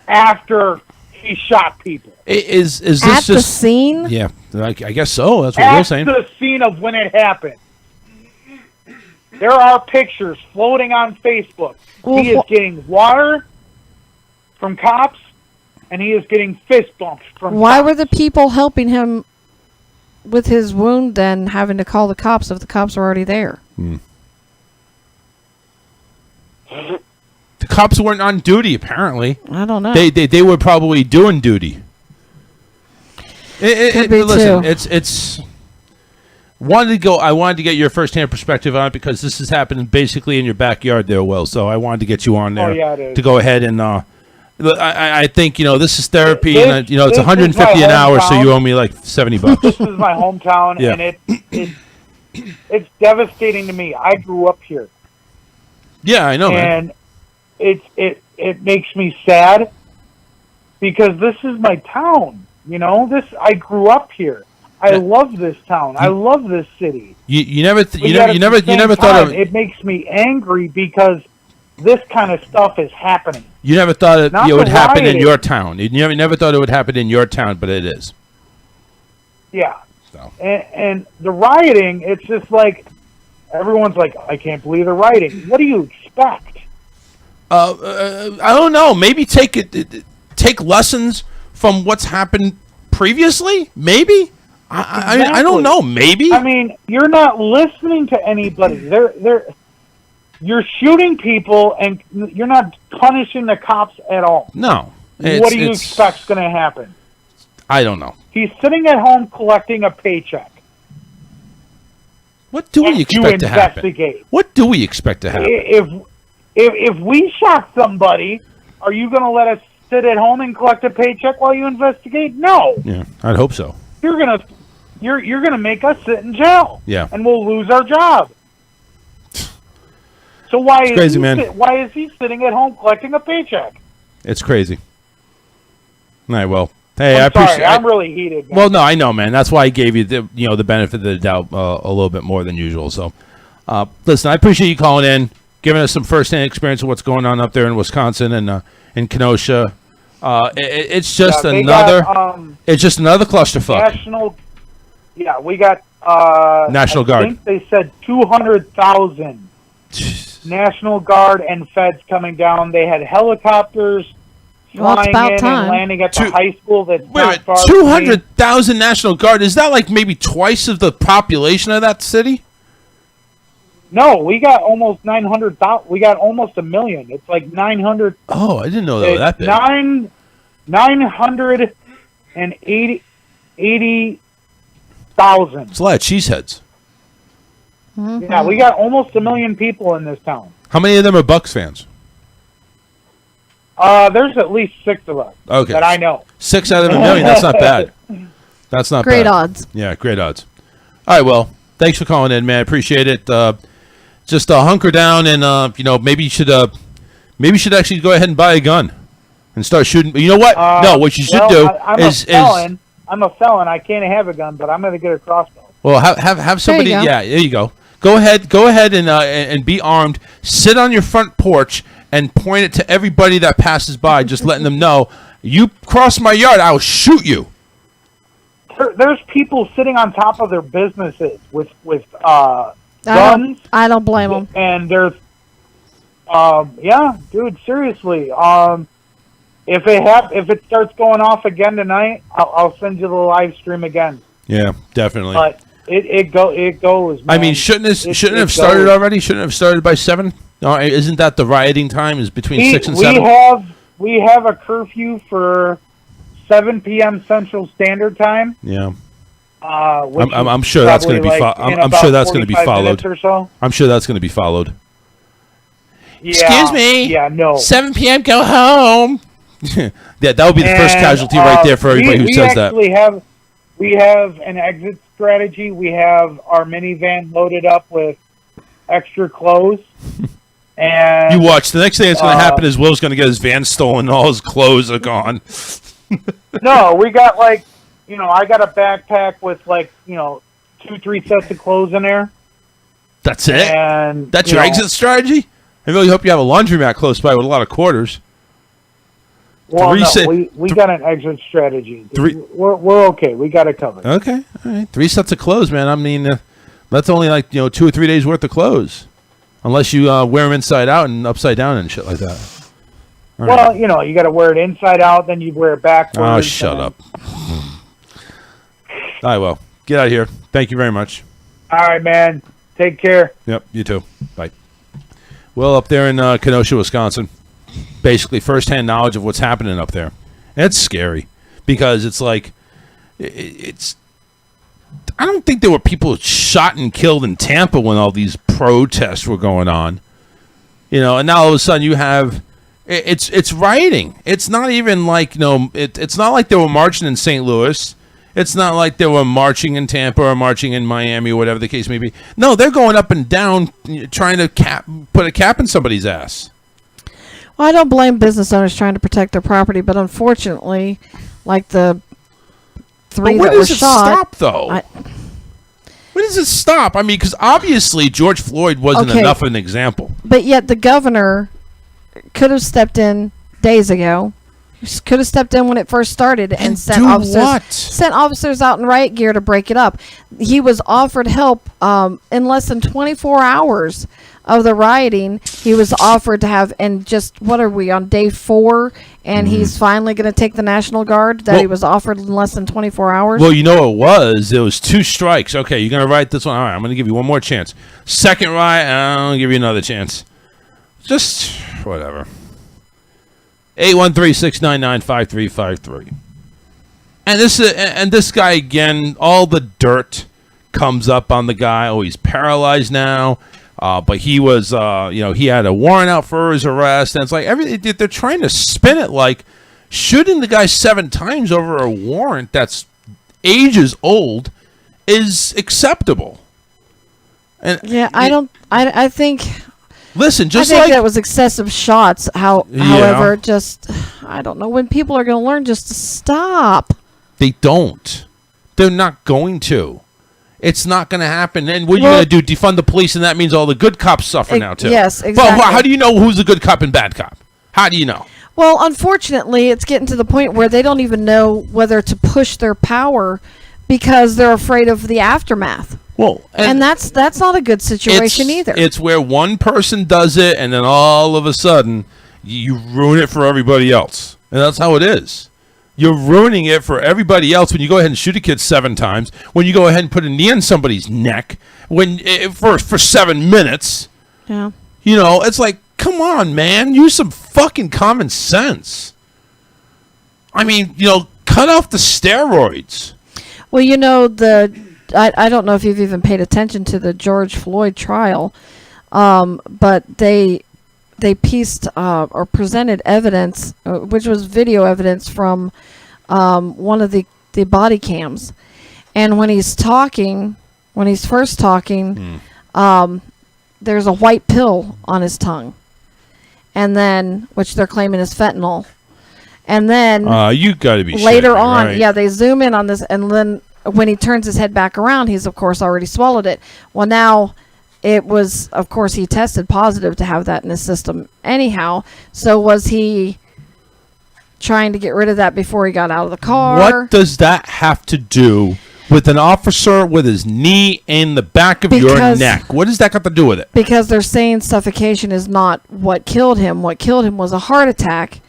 after he shot people. Is this At just the scene? Yeah, I guess so. That's what At we're saying. the scene of when it happened. There are pictures floating on Facebook. He is getting water from cops, and he is getting fist bumps from Why cops. were the people helping him with his wound then having to call the cops if the cops were already there? The cops weren't on duty, apparently. I don't know. They were probably doing duty. Could be Listen, too. it's I wanted to get your first-hand perspective on it because this is happening basically in your backyard there, Will. So I wanted to get you on there it is. to go ahead and I think this is therapy, This- and it's this is 150 my an hour, so hometown. you owe me like $70. This is my hometown, Yeah. and it's devastating to me. I grew up here. Yeah, I know, man. And it makes me sad because this is my town. I grew up here. I love this town. I love this city. You never But yet you at never the you never same thought time, of it makes me angry because this kind of stuff is happening. you never thought it Not would the happen in rioting. your town. You never thought it would happen in your town, but it is. Yeah. And the rioting, it's just like everyone's like, I can't believe the rioting. What do you expect? I don't know. Maybe take lessons from what's happened previously. Maybe I don't know. Maybe. I mean, you're not listening to anybody. You're shooting people, and you're not punishing the cops at all. No. What do you expect's going to happen? I don't know. He's sitting at home collecting a paycheck. What do we expect to happen? Investigate. What do we expect to happen? If we shot somebody, are you going to let us sit at home and collect a paycheck while you investigate? No. Yeah, I'd hope so. You're gonna make us sit in jail. Yeah. And we'll lose our job. So why It's is crazy, he man. why is he sitting at home collecting a paycheck? It's crazy. All right, well, hey, I I'm appreciate. sorry, I'm really heated. Man. Well, no, I know, man. That's why I gave you the benefit of the doubt a little bit more than usual. So, listen, I appreciate you calling in, giving us some firsthand experience of what's going on up there in Wisconsin and in Kenosha. It's just Yeah, they another. got, it's just another clusterfuck. We got National Guard. I think they said 200,000 National Guard and feds coming down. They had helicopters Well, it's flying about in time. and landing at the high school that's Wait a not minute, far from me. 200,000 National Guard. Is that like maybe twice of the population of that city? No, we got almost 900,000. We got almost 1 million. It's like 900. Oh, I didn't know that was that big. 980,000. It's a lot of cheeseheads. Yeah, we got almost 1 million people in this town. How many of them are Bucks fans? There's at least 6 of us Okay. that I know. 6 out of 1 million. That's not bad. That's not Great bad. odds. Yeah, great odds. All right, well, thanks for calling in, man. I appreciate it. Just hunker down and maybe you should actually go ahead and buy a gun and start shooting. You know what? No, what you should do I'm is a felon. I can't have a gun, but I'm going to get a crossbow. well have somebody. There you go. Yeah, there you go. Go ahead and be armed. Sit on your front porch and point it to everybody that passes by, just letting them know you cross my yard, I'll shoot you. There's people sitting on top of their businesses with guns. I don't blame them. And there's, yeah, dude, seriously. If it starts going off again tonight, I'll send you the live stream again. Yeah, definitely. But it goes. Man. I mean, shouldn't it have started goes. already? Shouldn't it have started by 7? No, isn't that the rioting time? Is between 6 and 7? We have a curfew for 7 p.m. Central Standard Time. Yeah. I'm sure that's going to be. I'm sure that's going to be 45 followed. minutes or so. I'm sure that's going to be followed. Yeah, Excuse me. Yeah, no. 7 p.m. Go home. Yeah, that would be the first casualty right there for everybody who says that. We have an exit strategy. We have our minivan loaded up with extra clothes. And You watch. The next thing that's going to happen is Will's going to get his van stolen and all his clothes are gone. No, we got I got a backpack with 2-3 sets of clothes in there. That's it? And That's your exit strategy? I really hope you have a laundromat close by with a lot of quarters. Well, we got an exit strategy. We're okay. We got it covered. Okay, all right. 3 sets of clothes, man. I mean, that's only 2 or 3 days worth of clothes, unless you wear them inside out and upside down and shit like that. All Well, right. you got to wear it inside out, then you wear it backwards. Oh, shut up. All right, well, get out of here. Thank you very much. All right, man. Take care. Yep, you too. Bye. Well, up there in Kenosha, Wisconsin, basically firsthand knowledge of what's happening up there. And it's scary because it's like it's. I don't think there were people shot and killed in Tampa when all these protests were going on, and now all of a sudden you have it's rioting. It's not even like it's not like they were marching in St. Louis. It's not like they were marching in Tampa or marching in Miami or whatever the case may be. No, they're going up and down trying to put a cap in somebody's ass. Well, I don't blame business owners trying to protect their property, but unfortunately, like the 3 But where that were does it shot. stop, though? Where does it stop? I mean, because obviously George Floyd wasn't Okay. enough of an example. But yet the governor could have stepped in days ago. Could have stepped in when it first started and sent do officers what? sent officers out in riot gear to break it up. He was offered help in less than 24 hours of the rioting. He was offered to have, and just what are we on day 4? And he's finally going to take the National Guard that he was offered in less than 24 hours. Well, you know what it was? It was 2 strikes. Okay, you're going to write this one. All right, I'm going to give you one more chance. Second riot, I'll give you another chance. Just whatever. 813-699-5353. And this guy again, all the dirt comes up on the guy. Oh, he's paralyzed now. But he was, he had a warrant out for his arrest. And it's like they're trying to spin it like shooting the guy 7 times over a warrant that's ages old is acceptable. And yeah, I think Listen, just I think like that was excessive shots. However, just I don't know when people are going to learn just to stop. they don't. They're not going to. It's not going to happen. And what are you going to do? Defund the police, and that means all the good cops suffer now too. Yes, But exactly. how do you know who's a good cop and bad cop? How do you know? Well, unfortunately, it's getting to the point where they don't even know whether to push their power because they're afraid of the aftermath. Well, and that's not a good situation either. It's where one person does it, and then all of a sudden, you ruin it for everybody else. And that's how it is. You're ruining it for everybody else when you go ahead and shoot a kid 7 times, when you go ahead and put a knee on somebody's neck for 7 minutes. Yeah. You know, it's like, come on, man. Use some fucking common sense. I mean, cut off the steroids. Well, I don't know if you've even paid attention to the George Floyd trial, but they pieced or presented evidence, which was video evidence from one of the body cams. And when he's first talking, there's a white pill on his tongue. And then, which they're claiming is fentanyl. And then you got to be later shitting me, on, right? yeah, they zoom in on this, and then when he turns his head back around, he's of course already swallowed it. Well, now it was, of course, he tested positive to have that in his system anyhow. So was he trying to get rid of that before he got out of the car? What does that have to do with an officer with his knee in the back of your neck? What does that got to do with it? Because they're saying suffocation is not what killed him. What killed him was a heart attack,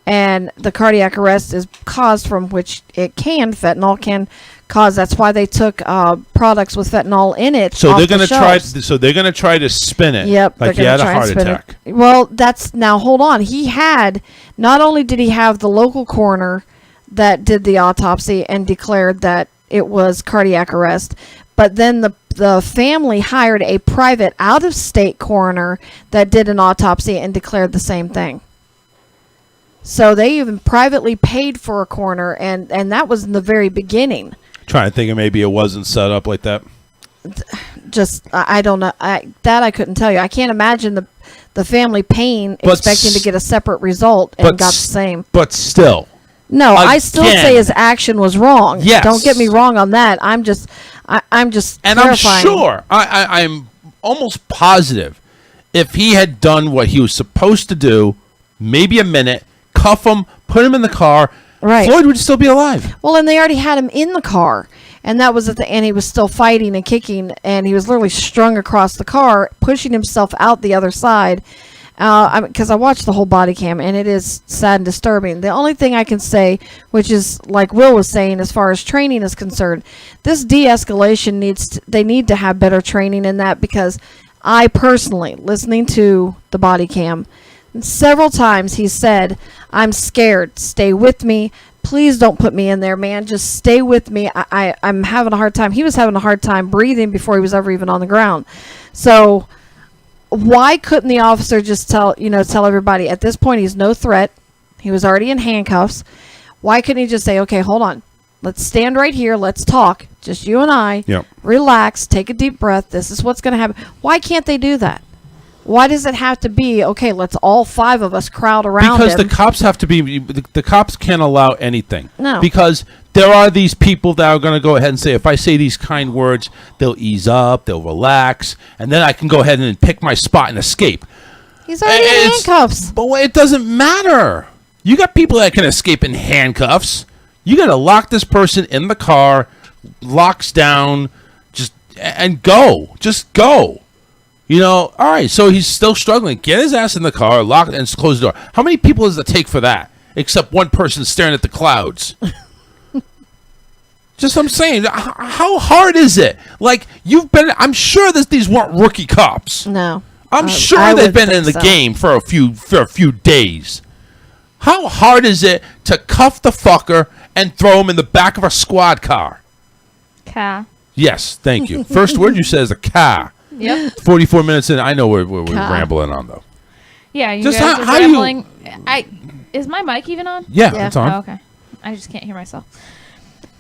and the cardiac arrest is caused from which fentanyl can cause. That's why they took products with fentanyl in it. So off they're the going to shelves. try. So they're going to try to spin it. Yep, like he they're had gonna a try and heart spin attack. it. Well, that's now. Hold on. He had not only did he have the local coroner that did the autopsy and declared that it was cardiac arrest, but then the family hired a private out-of-state coroner that did an autopsy and declared the same thing. So they even privately paid for a coroner, and that was in the very beginning. Trying to think of maybe it wasn't set up like that. Just I don't know. I couldn't tell you. I can't imagine the family paying, expecting to get a separate result, and got the same. But still. No, I still say his action was wrong. Yes. Don't get me wrong on that. I'm just And clarifying. I'm sure, I'm almost positive, if he had done what he was supposed to do, maybe a minute, cuff him, put him in the car, Right. Floyd would still be alive. Well, and they already had him in the car, and that was and he was still fighting and kicking, and he was literally strung across the car, pushing himself out the other side. Because I watched the whole body cam, and it is sad and disturbing. The only thing I can say, which is like Will was saying, as far as training is concerned, this de-escalation they need to have better training in that, because I personally, listening to the body cam, several times he said, "I'm scared. Stay with me. Please don't put me in there, man. Just stay with me. I'm having a hard time." He was having a hard time breathing before he was ever even on the ground. So why couldn't the officer just tell everybody at this point he's no threat? He was already in handcuffs. Why couldn't he just say, "Okay, hold on. Let's stand right here. Let's talk. Just you and I. Yep. Relax. Take a deep breath. This is what's going to happen." Why can't they do that? Why does it have to be, okay, let's all 5 of us crowd around Because him? the cops have to be, the cops can't allow anything. No. Because there are these people that are going to go ahead and say, if I say these kind words, they'll ease up, they'll relax, and then I can go ahead and pick my spot and escape. He's already in handcuffs. But it doesn't matter. You got people that can escape in handcuffs. You got to lock this person in the car, locks down, and go. Just go. All right, so he's still struggling. Get his ass in the car, lock it, and close the door. How many people does it take for that? Except one person staring at the clouds. Just I'm saying, how hard is it? Like, I'm sure that these weren't rookie cops. No. I'm sure they've been in the game for a few days. How hard is it to cuff the fucker and throw him in the back of a squad car? Car. Yes, thank you. First word you said is a car. Yep. 44 minutes in, I know we're rambling on, though. Yeah, you Just guys how- are how you- rambling. Is my mic even on? Yeah, it's on. Oh, okay. I just can't hear myself.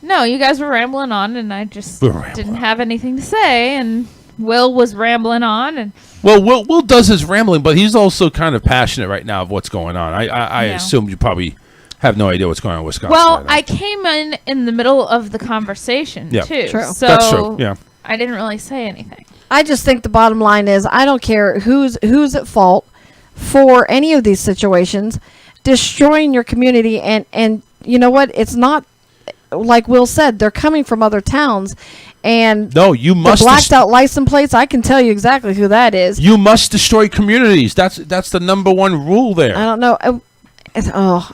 No, you guys were rambling on, and I just We're rambling. didn't have anything to say, and Will was rambling on, and Well, Will does his rambling, but he's also kind of passionate right now of what's going on. I Yeah. assume you probably have no idea what's going on in Wisconsin. well, right now. I came in the middle of the conversation Yeah. too. True. So That's true, yeah. I didn't really say anything. I just think the bottom line is I don't care who's at fault for any of these situations, destroying your community, and you know what? It's not like Will said, they're coming from other towns, and No, you must the blacked out license plates. I can tell you exactly who that is. You must destroy communities. That's the number one rule there. I don't know.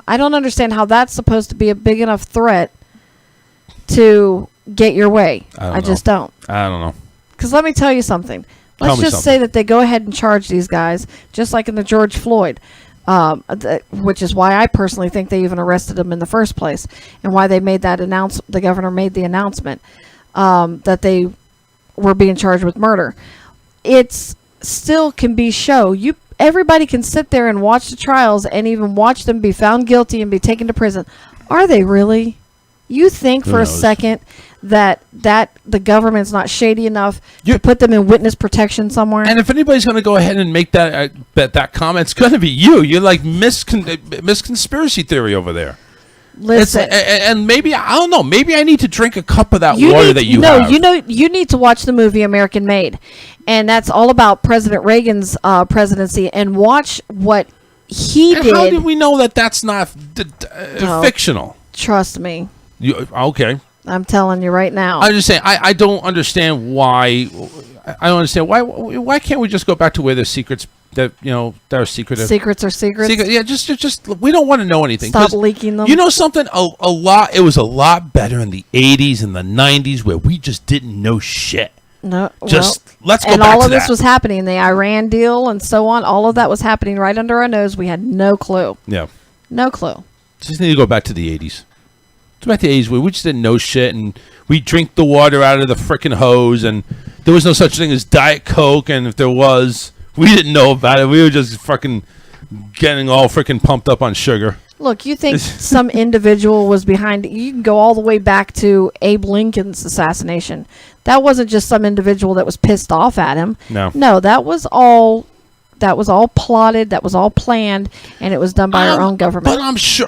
I don't understand how that's supposed to be a big enough threat to get your way. I just don't. I don't know. Because let me tell you something. Let's just say that they go ahead and charge these guys, just like in the George Floyd, which is why I personally think they even arrested them in the first place, and why they made that the governor made the announcement that they were being charged with murder. It's still can be everybody can sit there and watch the trials and even watch them be found guilty and be taken to prison. Are they really? You think for a second that the government's not shady enough to put them in witness protection somewhere? And if anybody's going to go ahead and make that comment, it's going to be you. You're like Miss Conspiracy Theory over there. Listen, and maybe I don't know. Maybe I need to drink a cup of that water that you have. No, you need to watch the movie American Made, and that's all about President Reagan's presidency, and watch what he did. How did we know that that's not fictional? Trust me. Okay. I'm telling you right now. I'm just saying. I don't understand why. I don't understand why can't we just go back to where the secrets that are secretive. Secrets are secrets. Yeah, just we don't want to know anything. Stop leaking them. You know something? A lot. It was a lot better in the 80s and the 90s where we just didn't know shit. No, let's go and back all to of this that. was happening. The Iran deal and so on. All of that was happening right under our nose. We had no clue. Yeah. No clue. Just need to go back to the 80s. Go back to the 80s where we just didn't know shit and we drink the water out of the frickin' hose and there was no such thing as Diet Coke, and if there was, we didn't know about it. We were just fucking getting all frickin' pumped up on sugar. Look, you think some individual was behind it. You can go all the way back to Abe Lincoln's assassination. That wasn't just some individual that was pissed off at him. No, that was all plotted, that was all planned, and it was done by our own government. But I'm sure,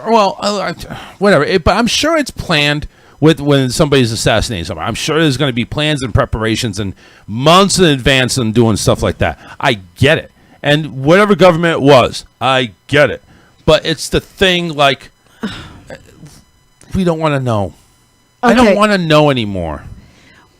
whatever. But I'm sure it's planned when somebody's assassinating somebody. I'm sure there's going to be plans and preparations and months in advance and doing stuff like that. I get it. And whatever government it was, I get it. But it's the thing, like, we don't want to know. I don't want to know anymore.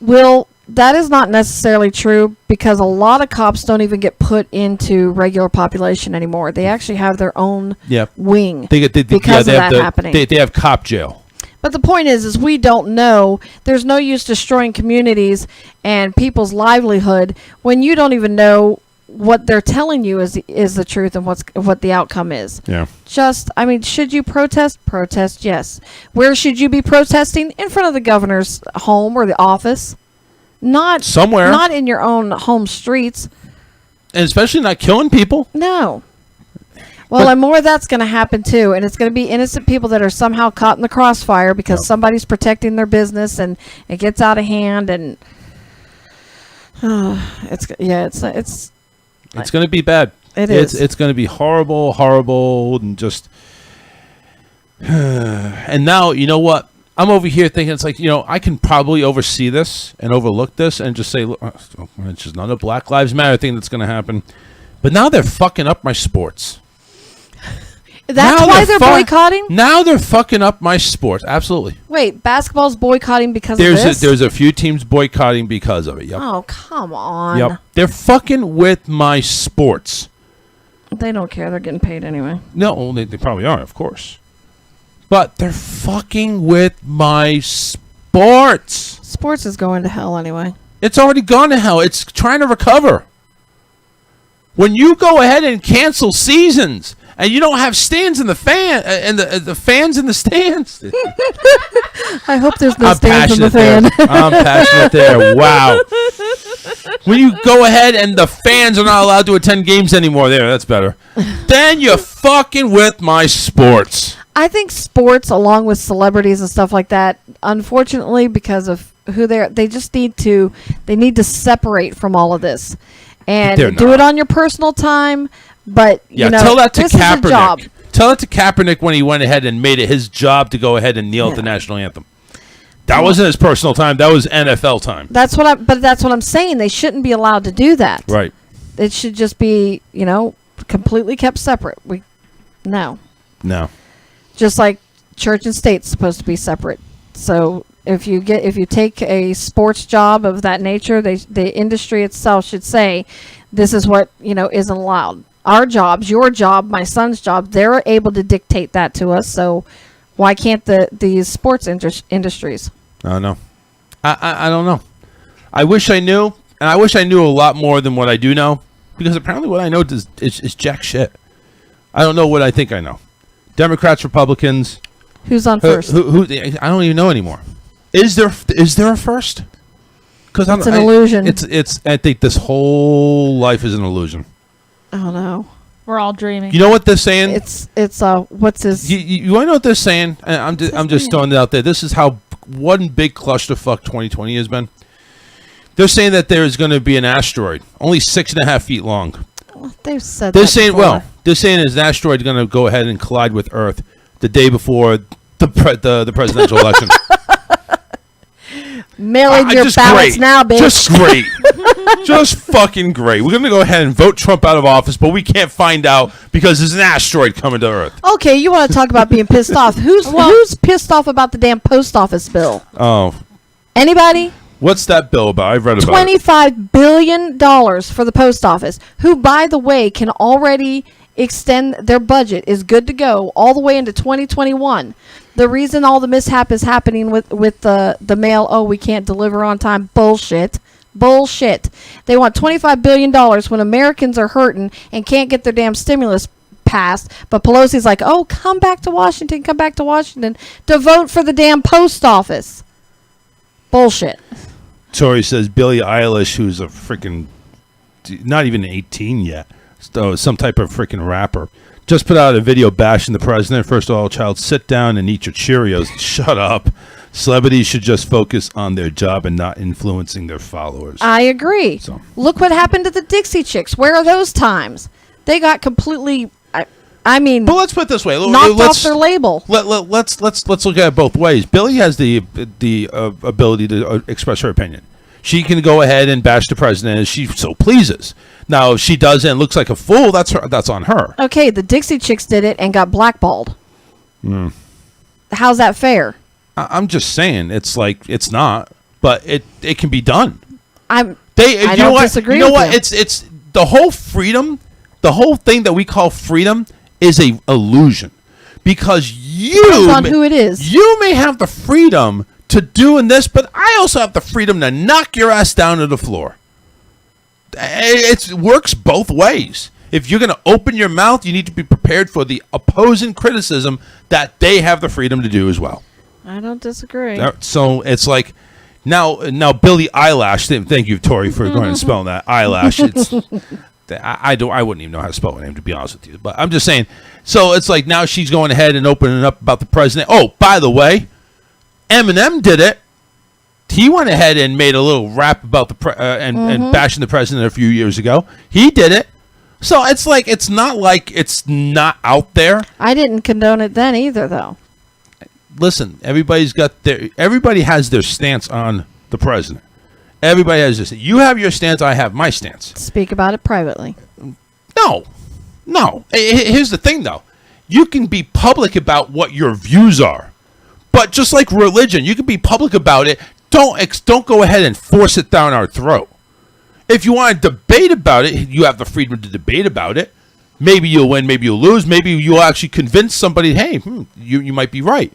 Well, that is not necessarily true because a lot of cops don't even get put into regular population anymore. They actually have their own wing because of that happening. They have cop jail. But the point is we don't know. There's no use destroying communities and people's livelihood when you don't even know what they're telling you is the truth and what the outcome is. Yeah. Should you protest? Protest, yes. Where should you be protesting? In front of the governor's home or the office. Not somewhere. Not in your own home streets. And especially not killing people. No. Well, and more of that's going to happen too, and it's going to be innocent people that are somehow caught in the crossfire because somebody's protecting their business and it gets out of hand, and it's going to be bad. It is. It's going to be horrible, and just. And now you know what? I'm over here thinking it's like I can probably oversee this and overlook this and just say, look, it's just not a Black Lives Matter thing that's going to happen. But now they're fucking up my sports. That's why they're boycotting? Now they're fucking up my sports. Absolutely. Wait, basketball's boycotting because of this? There's a few teams boycotting because of it. Yep. Oh, come on. Yep. They're fucking with my sports. They don't care. They're getting paid anyway. No, they probably are, of course. But they're fucking with my sports. Sports is going to hell anyway. It's already gone to hell. It's trying to recover. When you go ahead and cancel seasons and you don't have stands in the fan and the fans in the stands. I hope there's no stands in the fan. I'm passionate there. Wow. When you go ahead and the fans are not allowed to attend games anymore, that's better. Then you're fucking with my sports. I think sports, along with celebrities and stuff like that, unfortunately, because of who they just need to separate from all of this and They're do not. it on your personal time. But Yeah, you know, tell that to this is a job. Kaepernick. Tell it to Kaepernick when he went ahead and made it his job to go ahead and kneel at the national anthem. That wasn't his personal time. That was NFL time. That's what I'm saying. They shouldn't be allowed to do that. Right. It should just be, completely kept separate. No. Just like church and state's supposed to be separate. So if you take a sports job of that nature, the industry itself should say, this is what isn't allowed. Our jobs, your job, my son's job, they're able to dictate that to us. So why can't these sports industries? I don't know. I don't know. I wish I knew, and I wish I knew a lot more than what I do know, because apparently what I know is jack shit. I don't know what I think I know. Democrats, Republicans. Who's on first? Who? I don't even know anymore. Is there a first? Because it's an illusion. It's. I think this whole life is an illusion. Oh no. We're all dreaming. You know what they're saying? It's what's his? You want to know what they're saying? I'm just throwing it out there. This is how one big clusterfuck 2020 has been. They're saying that there is going to be an asteroid, only 6.5 feet long. Well, they've said. They're that saying before. they're saying there's an asteroid going to go ahead and collide with Earth the day before the presidential election. Mail in your Just ballots great. now, bitch. Just great. Just fucking great. We're going to go ahead and vote Trump out of office, but we can't find out because there's an asteroid coming to Earth. Okay, you want to talk about being pissed off? Who's pissed off about the damn post office bill? Oh. Anybody? What's that bill about? I've read about it. $25 billion for the post office, who, by the way, can already extend their budget, is good to go all the way into 2021. The reason all the mishap is happening with the mail, we can't deliver on time, bullshit. They want $25 billion when Americans are hurting and can't get their damn stimulus passed. But Pelosi's like, come back to Washington to vote for the damn post office. Bullshit. Tori says Billie Eilish, who's a freaking not even 18 yet, so some type of freaking rapper, just put out a video bashing the president. First of all, child, sit down and eat your Cheerios. Shut up. Celebrities should just focus on their job and not influencing their followers. I agree. Look what happened to the Dixie Chicks. Where are those times? They got completely. I mean, but let's put it this way: knocked off their label. Let's look at it both ways. Billie has the ability to express her opinion. She can go ahead and bash the president as she so pleases. Now, if she does and looks like a fool, that's on her. Okay, the Dixie Chicks did it and got blackballed. Mm. How's that fair? I'm just saying, it's like it's not, but it can be done. I don't don't disagree. You know with what? you. It's the whole freedom, the whole thing that we call freedom is a illusion, because Depends on who it is. You may have the freedom to doing this, but I also have the freedom to knock your ass down to the floor. It works both ways. If you're going to open your mouth, you need to be prepared for the opposing criticism that they have the freedom to do as well. I don't disagree. So it's like now Billie Eilish. Thank you, Tori, for going and spelling that eyelash. It's I wouldn't even know how to spell her name, to be honest with you. But I'm just saying. So it's like now she's going ahead and opening up about the president. Oh, by the way, Eminem did it. He went ahead and made a little rap about the and bashing the president a few years ago. He did it. So it's like it's not out there. I didn't condone it then either, though. Listen, everybody has their stance on the president. Everybody has this. You have your stance. I have my stance. Speak about it privately. No. Here's the thing, though. You can be public about what your views are, but just like religion, you can be public about it. Don't go ahead and force it down our throat. If you want to debate about it, you have the freedom to debate about it. Maybe you'll win, maybe you'll lose. Maybe you'll actually convince somebody, hey, you might be right.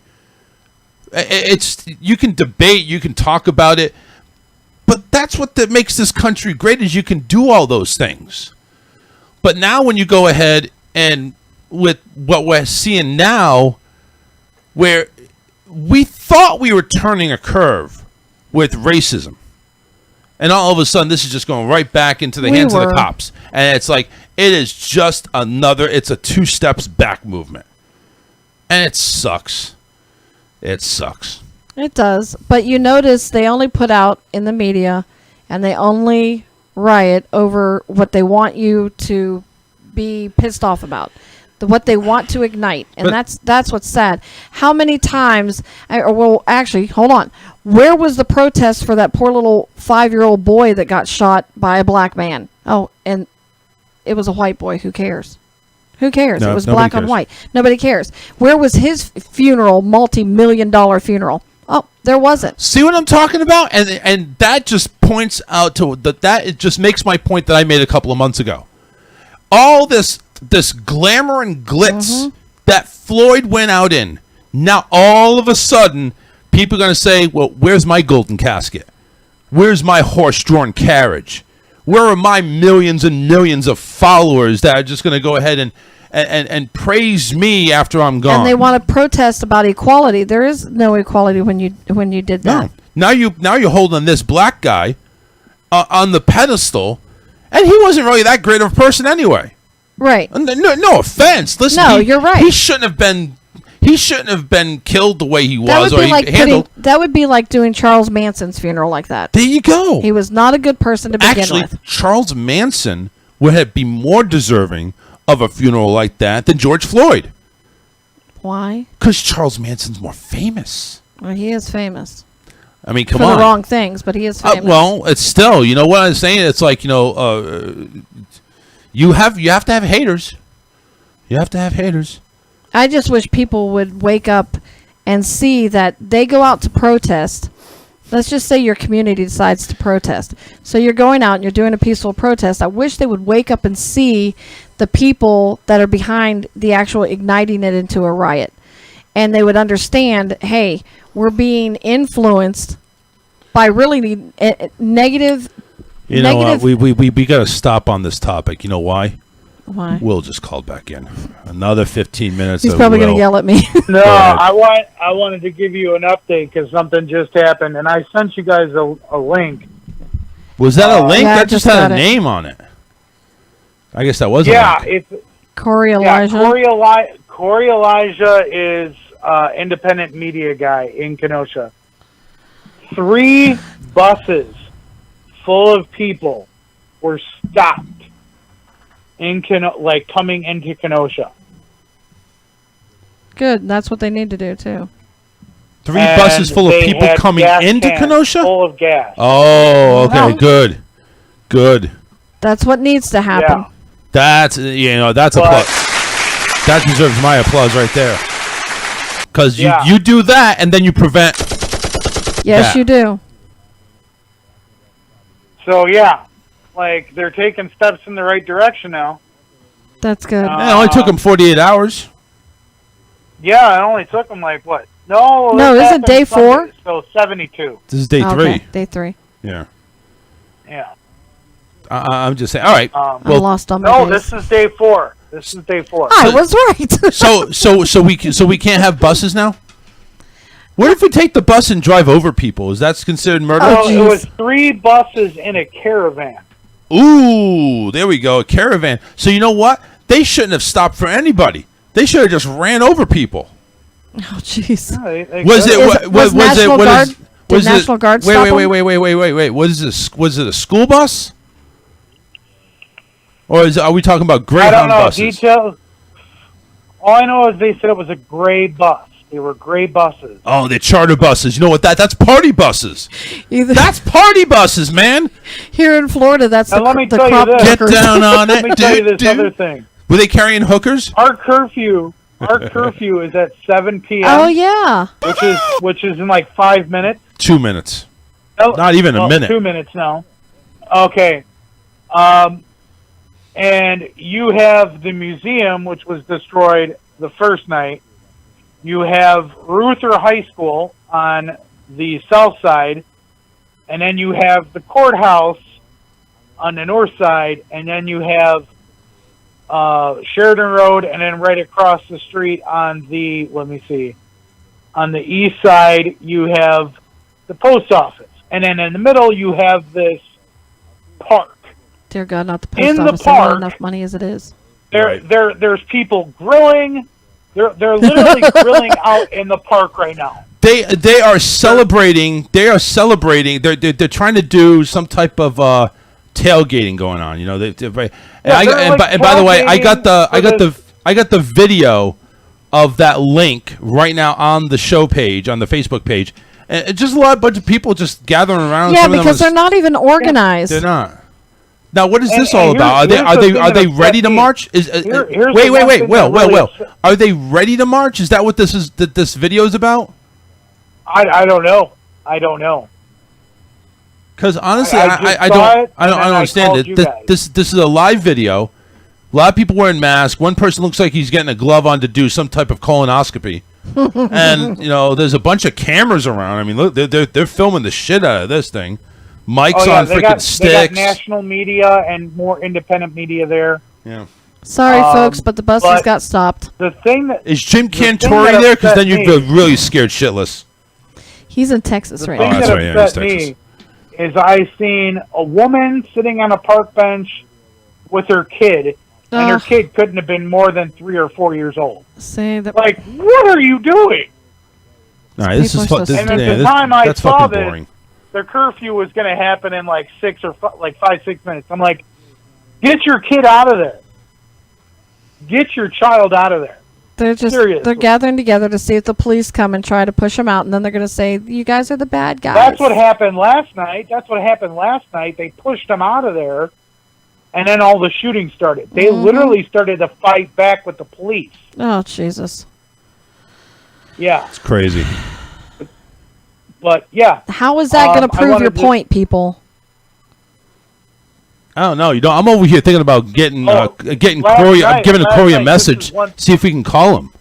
You can debate, you can talk about it, but that's what makes this country great, is you can do all those things. But now when you go ahead and with what we're seeing now, where we thought we were turning a curve with racism, and all of a sudden this is just going right back into the hands of the cops. And it's like, it is just it's a 2 steps back movement. And it sucks. It sucks. It does, but you notice they only put out in the media, and they only riot over what they want you to be pissed off about, what they want to ignite, and that's what's sad. How many times? Well, actually, hold on. Where was the protest for that poor little 5-year-old boy that got shot by a black man? Oh, and it was a white boy. Who cares? Who cares? No, it was nobody black on cares. white. Nobody cares. Where was his funeral, multi-million-dollar funeral? Oh, there wasn't. See what I'm talking about? And that just points out to that it just makes my point that I made a couple of months ago. All this glamour and glitz that Floyd went out in. Now all of a sudden people are going to say, "Well, where's my golden casket? Where's my horse-drawn carriage? Where are my millions and millions of followers that are just going to go ahead and praise me after I'm gone?" And they want to protest about equality. There is no equality when you did that. No. Now you're holding this black guy on the pedestal, and he wasn't really that great of a person anyway. Right. No offense. Listen, No, you're right. He shouldn't have been killed the way he was. That would be like doing Charles Manson's funeral like that. There you go. He was not a good person to begin Actually, with. Charles Manson would be more deserving of a funeral like that than George Floyd. Why? Because Charles Manson's more famous. Well, he is famous. I mean, come for on. the wrong things, but he is famous. Well, it's still, you know what I'm saying? It's like, you have to have haters. You have to have haters. I just wish people would wake up and see that they go out to protest. Let's just say your community decides to protest. So you're going out and you're doing a peaceful protest. I wish they would wake up and see the people that are behind the actual igniting it into a riot. And they would understand, hey, we're being influenced by really negative. You know what? We got to stop on this topic. You know why? Why? Will just called back in. Another 15 minutes. He's probably going to yell at me. No, I wanted to give you an update because something just happened, and I sent you guys a link. Was that a link? Yeah, That just had a name on it. I guess that was. Yeah, a link. it's Corey Elijah. Corey Elijah is independent media guy in Kenosha. 3 buses full of people were stopped in coming into Kenosha. Good. That's what they need to do too. 3 buses full of people coming into Kenosha? Full of gas. Oh, okay, Well- good. That's what needs to happen. Yeah. That's applause. That deserves my applause right there. Because you do that and then you prevent. Yes, that. you do. So yeah, they're taking steps in the right direction now. That's good. It only took them 48 hours. Yeah, it only took them what? No, No, this isn't day happened Sunday, 4? So 72. This is day 3. Okay, day 3. Yeah. Yeah. I'm just saying. All right. I lost all my No, days. this is day 4. This is day 4. I was right. so we can't have buses now? What if we take the bus and drive over people? Is that considered murder? Oh, it was 3 buses in a caravan. Ooh, there we go, a caravan. So you know what? They shouldn't have stopped for anybody. They should have just ran over people. Oh, jeez. Was National Guard? Did it? National Guard stop them? Wait. Was it a school bus? Or are we talking about I Greyhound don't know buses? details. All I know is they said it was a gray bus. They were gray buses. Oh, they're charter buses. You know what? That's party buses. That's party buses, man. Here in Florida, that's Now, let me the tell you crop this. Get workers. down on it. Let me tell you this other thing. Were they carrying hookers? Our curfew is at 7 p.m. Oh, yeah. which is in 5 minutes. 2 minutes. Oh, Not even a well, minute. 2 minutes now. Okay. And you have the museum, which was destroyed the first night. You have Ruther High School on the south side, and then you have the courthouse on the north side, and then you have Sheridan Road, and then right across the street on the east side you have the post office, and then in the middle you have this park. Dear God, not the post In the office. They don't have park- enough money as it is. There's people grilling. They're literally grilling out in the park right now. They are celebrating. They are celebrating. They're trying to do some type of tailgating going on. You know, and by the way, I got the video of that link right now on the show page, on the Facebook page, and it's just a bunch of people just gathering around. Yeah, because they're not even organized. They're not. Now, what is this all about? Are they ready to march? Wait, Will. Are they ready to march? Is that what this video is about? I don't know. Because honestly, I don't understand it. This is a live video. A lot of people wearing masks. One person looks like he's getting a glove on to do some type of colonoscopy. And you know, there's a bunch of cameras around. I mean, look, they're filming the shit out of this thing. Mike's on freaking sticks. They got national media and more independent media there. Yeah. Sorry, folks, but the buses got stopped. The thing that is Jim Cantori there, because then you'd be really scared shitless. He's in Texas right now. now. The thing that upset me is I seen a woman sitting on a park bench with her kid, and her kid couldn't have been more than 3 or 4 years old. Say that. Like, what are you doing? All right, this is and at the time I that's saw fucking this, boring. their curfew was going to happen in like 5-6 minutes. I'm like, get your kid out of there. Get your child out of there. They're gathering together to see if the police come and try to push them out, and then they're going to say, you guys are the bad guys. That's what happened last night. They pushed them out of there, and then all the shooting started. They literally started to fight back with the police. Oh, Jesus. Yeah. It's crazy. But, yeah. How is that going to prove your point, people? I don't know. You know, I'm over here thinking about getting Corey. I'm giving Corey a message. See if we can call him.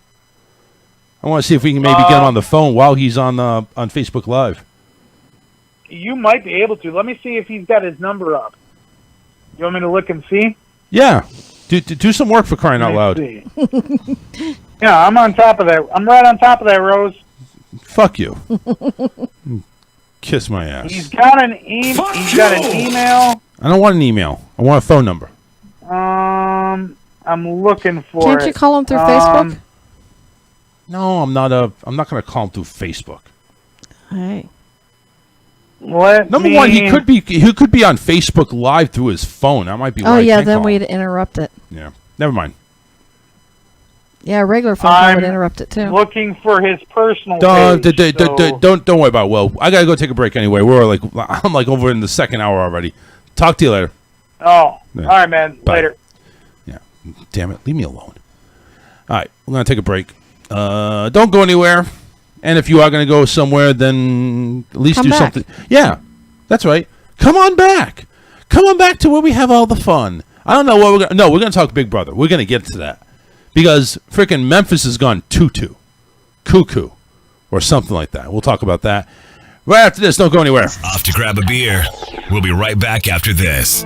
I want to see if we can maybe get him on the phone while he's on Facebook Live. You might be able to. Let me see if he's got his number up. You want me to look and see? Yeah. Do some work for crying out loud. Yeah, I'm on top of that. I'm right on top of that, Rose. Fuck you. Kiss my ass. He's got an email. I don't want an email. I want a phone number. I'm looking for Can't you call him through Facebook? No, I'm not going to call him through Facebook. Hey. Number one, he could be on Facebook Live through his phone. That might be. Oh yeah, then we'd interrupt it. Yeah, never mind. Yeah, a regular phone call would interrupt it too. Looking for his personal Don't page. Don't worry about it. Well, I gotta go take a break anyway. I'm like over in the second hour already. Talk to you later. Oh, Yeah. all right, man. Bye. Later. Yeah, damn it, leave me alone. All right, we're gonna take a break. Don't go anywhere. And if you are going to go somewhere, then at least Come do back. something. Yeah, that's right. Come on back. Come on back to where we have all the fun. I don't know what we're going to... No, we're going to talk Big Brother. We're going to get to that. Because freaking Memphis has gone cuckoo, or something like that. We'll talk about that. Right after this, don't go anywhere. Off to grab a beer. We'll be right back after this.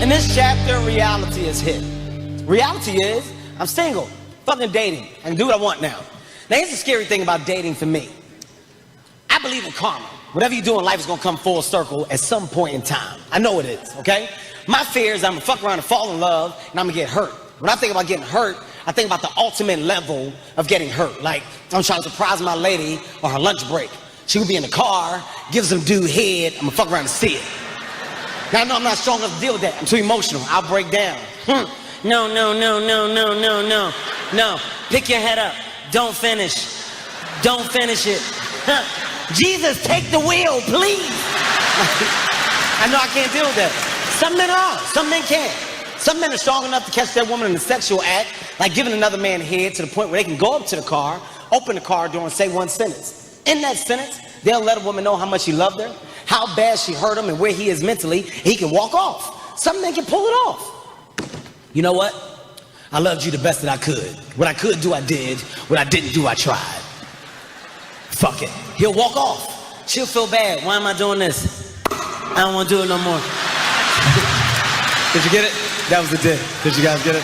In this chapter, reality is hit. Reality is, I'm single, fucking dating. I can do what I want now. Now, here's the scary thing about dating for me. I believe in karma. Whatever you do in life is gonna come full circle at some point in time. I know it is, okay? My fear is I'm gonna fuck around and fall in love, and I'm gonna get hurt. When I think about getting hurt, I think about the ultimate level of getting hurt. Like, I'm trying to surprise my lady on her lunch break. She would be in the car, give some dude head, I'm gonna fuck around and see it. Now, I know I'm not strong enough to deal with that. I'm too emotional. I'll break down. No. No. Pick your head up. Don't finish. Don't finish it. Jesus, take the wheel, please. I know I can't deal with that. Some men are. Some men can't. Some men are strong enough to catch that woman in the sexual act, like giving another man head to the point where they can go up to the car, open the car door, and say one sentence. In that sentence, they'll let a woman know how much he loved her, how bad she hurt him, and where he is mentally. He can walk off. Some men can pull it off. You know what? I loved you the best that I could. What I could do, I did. What I didn't do, I tried. Fuck it. He'll walk off. She'll feel bad. Why am I doing this? I don't want to do it no more. Did you get it? That was the dick. Did you guys get it?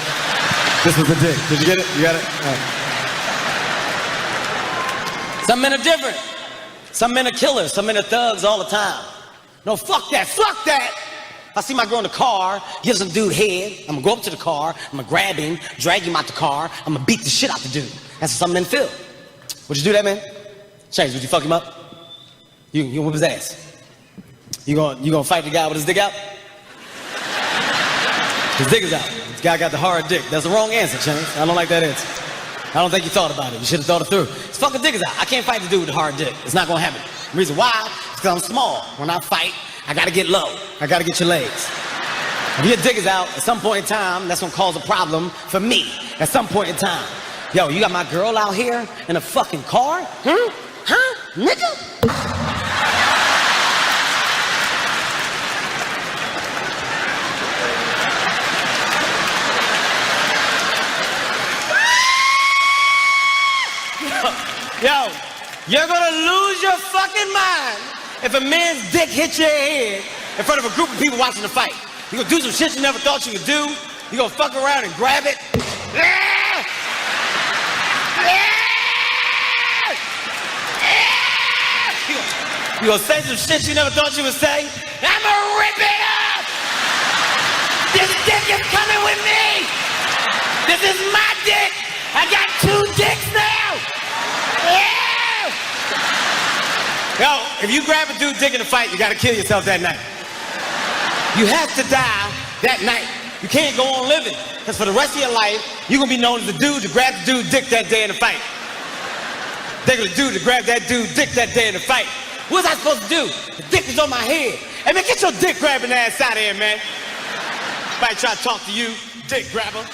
This was the dick. Did you get it? You got it? All right. Some men are different. Some men are killers. Some men are thugs all the time. No, fuck that. Fuck that. I see my girl in the car, give some dude head. I'm gonna go up to the car. I'm gonna grab him, drag him out the car. I'm gonna beat the shit out the dude. That's what some men feel. Would you do that, man? Chase, would you fuck him up? You whip his ass. You gonna fight the guy with his dick out? His dick is out. This guy got the hard dick. That's the wrong answer, Chase. I don't like that answer. I don't think you thought about it. You should have thought it through. His fucking dick is out. I can't fight the dude with the hard dick. It's not gonna happen. The reason why is because I'm small. When I fight, I gotta get low. I gotta get your legs. If your dick is out, at some point in time, that's gonna cause a problem for me. At some point in time. Yo, you got my girl out here in a fucking car? Huh? Nigga? Yo, you're gonna lose your fucking mind if a man's dick hits your head in front of a group of people watching the fight. You're gonna do some shit you never thought you would do. You're gonna fuck around and grab it. You're gonna say some shit you never thought you would say. I'ma rip it up! This dick is coming with me! This is my dick! I got 2 dicks now! Yo, if you grab a dude's dick in a fight, you gotta kill yourself that night. You have to die that night. You can't go on living, because for the rest of your life, you're gonna be known as the dude to grab the dude's dick that day in the fight. They're gonna do to grab that dude's dick that day in the fight. What was I supposed to do? The dick is on my head. Hey man, get your dick grabbing ass out of here, man. Somebody try to talk to you, dick grabber.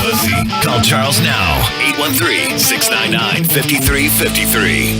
Pussy. Call Charles now. 813-699-5353.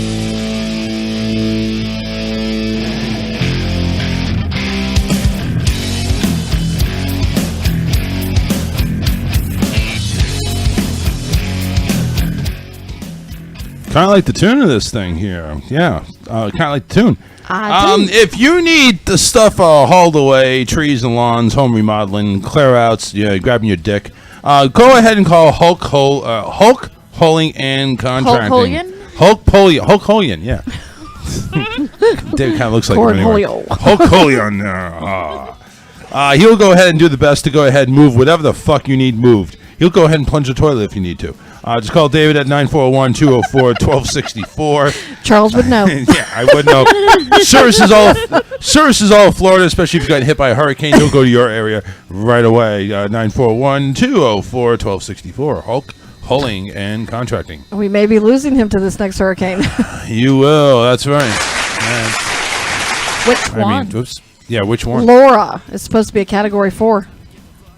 Kind of like the tune of this thing here. Yeah, kind of like the tune. I do. If you need the stuff hauled away, trees and lawns, home remodeling, clear outs, grabbing your dick, go ahead and call Hulk Holing and Contracting. Hulk Holian, yeah. David kind of looks like him anyway. Hulk Holian. He'll go ahead and do the best to go ahead and move whatever the fuck you need moved. He'll go ahead and plunge the toilet if you need to. Just call David at 941-204-1264. Charles would know. Yeah, I would know. Services all of Florida, especially if you got hit by a hurricane. He'll go to your area right away. 941-204-1264. Hulk Hulling and Contracting. We may be losing him to this next hurricane. You will. That's right. Which one? Oops. Yeah, which one? Laura is supposed to be a Category 4.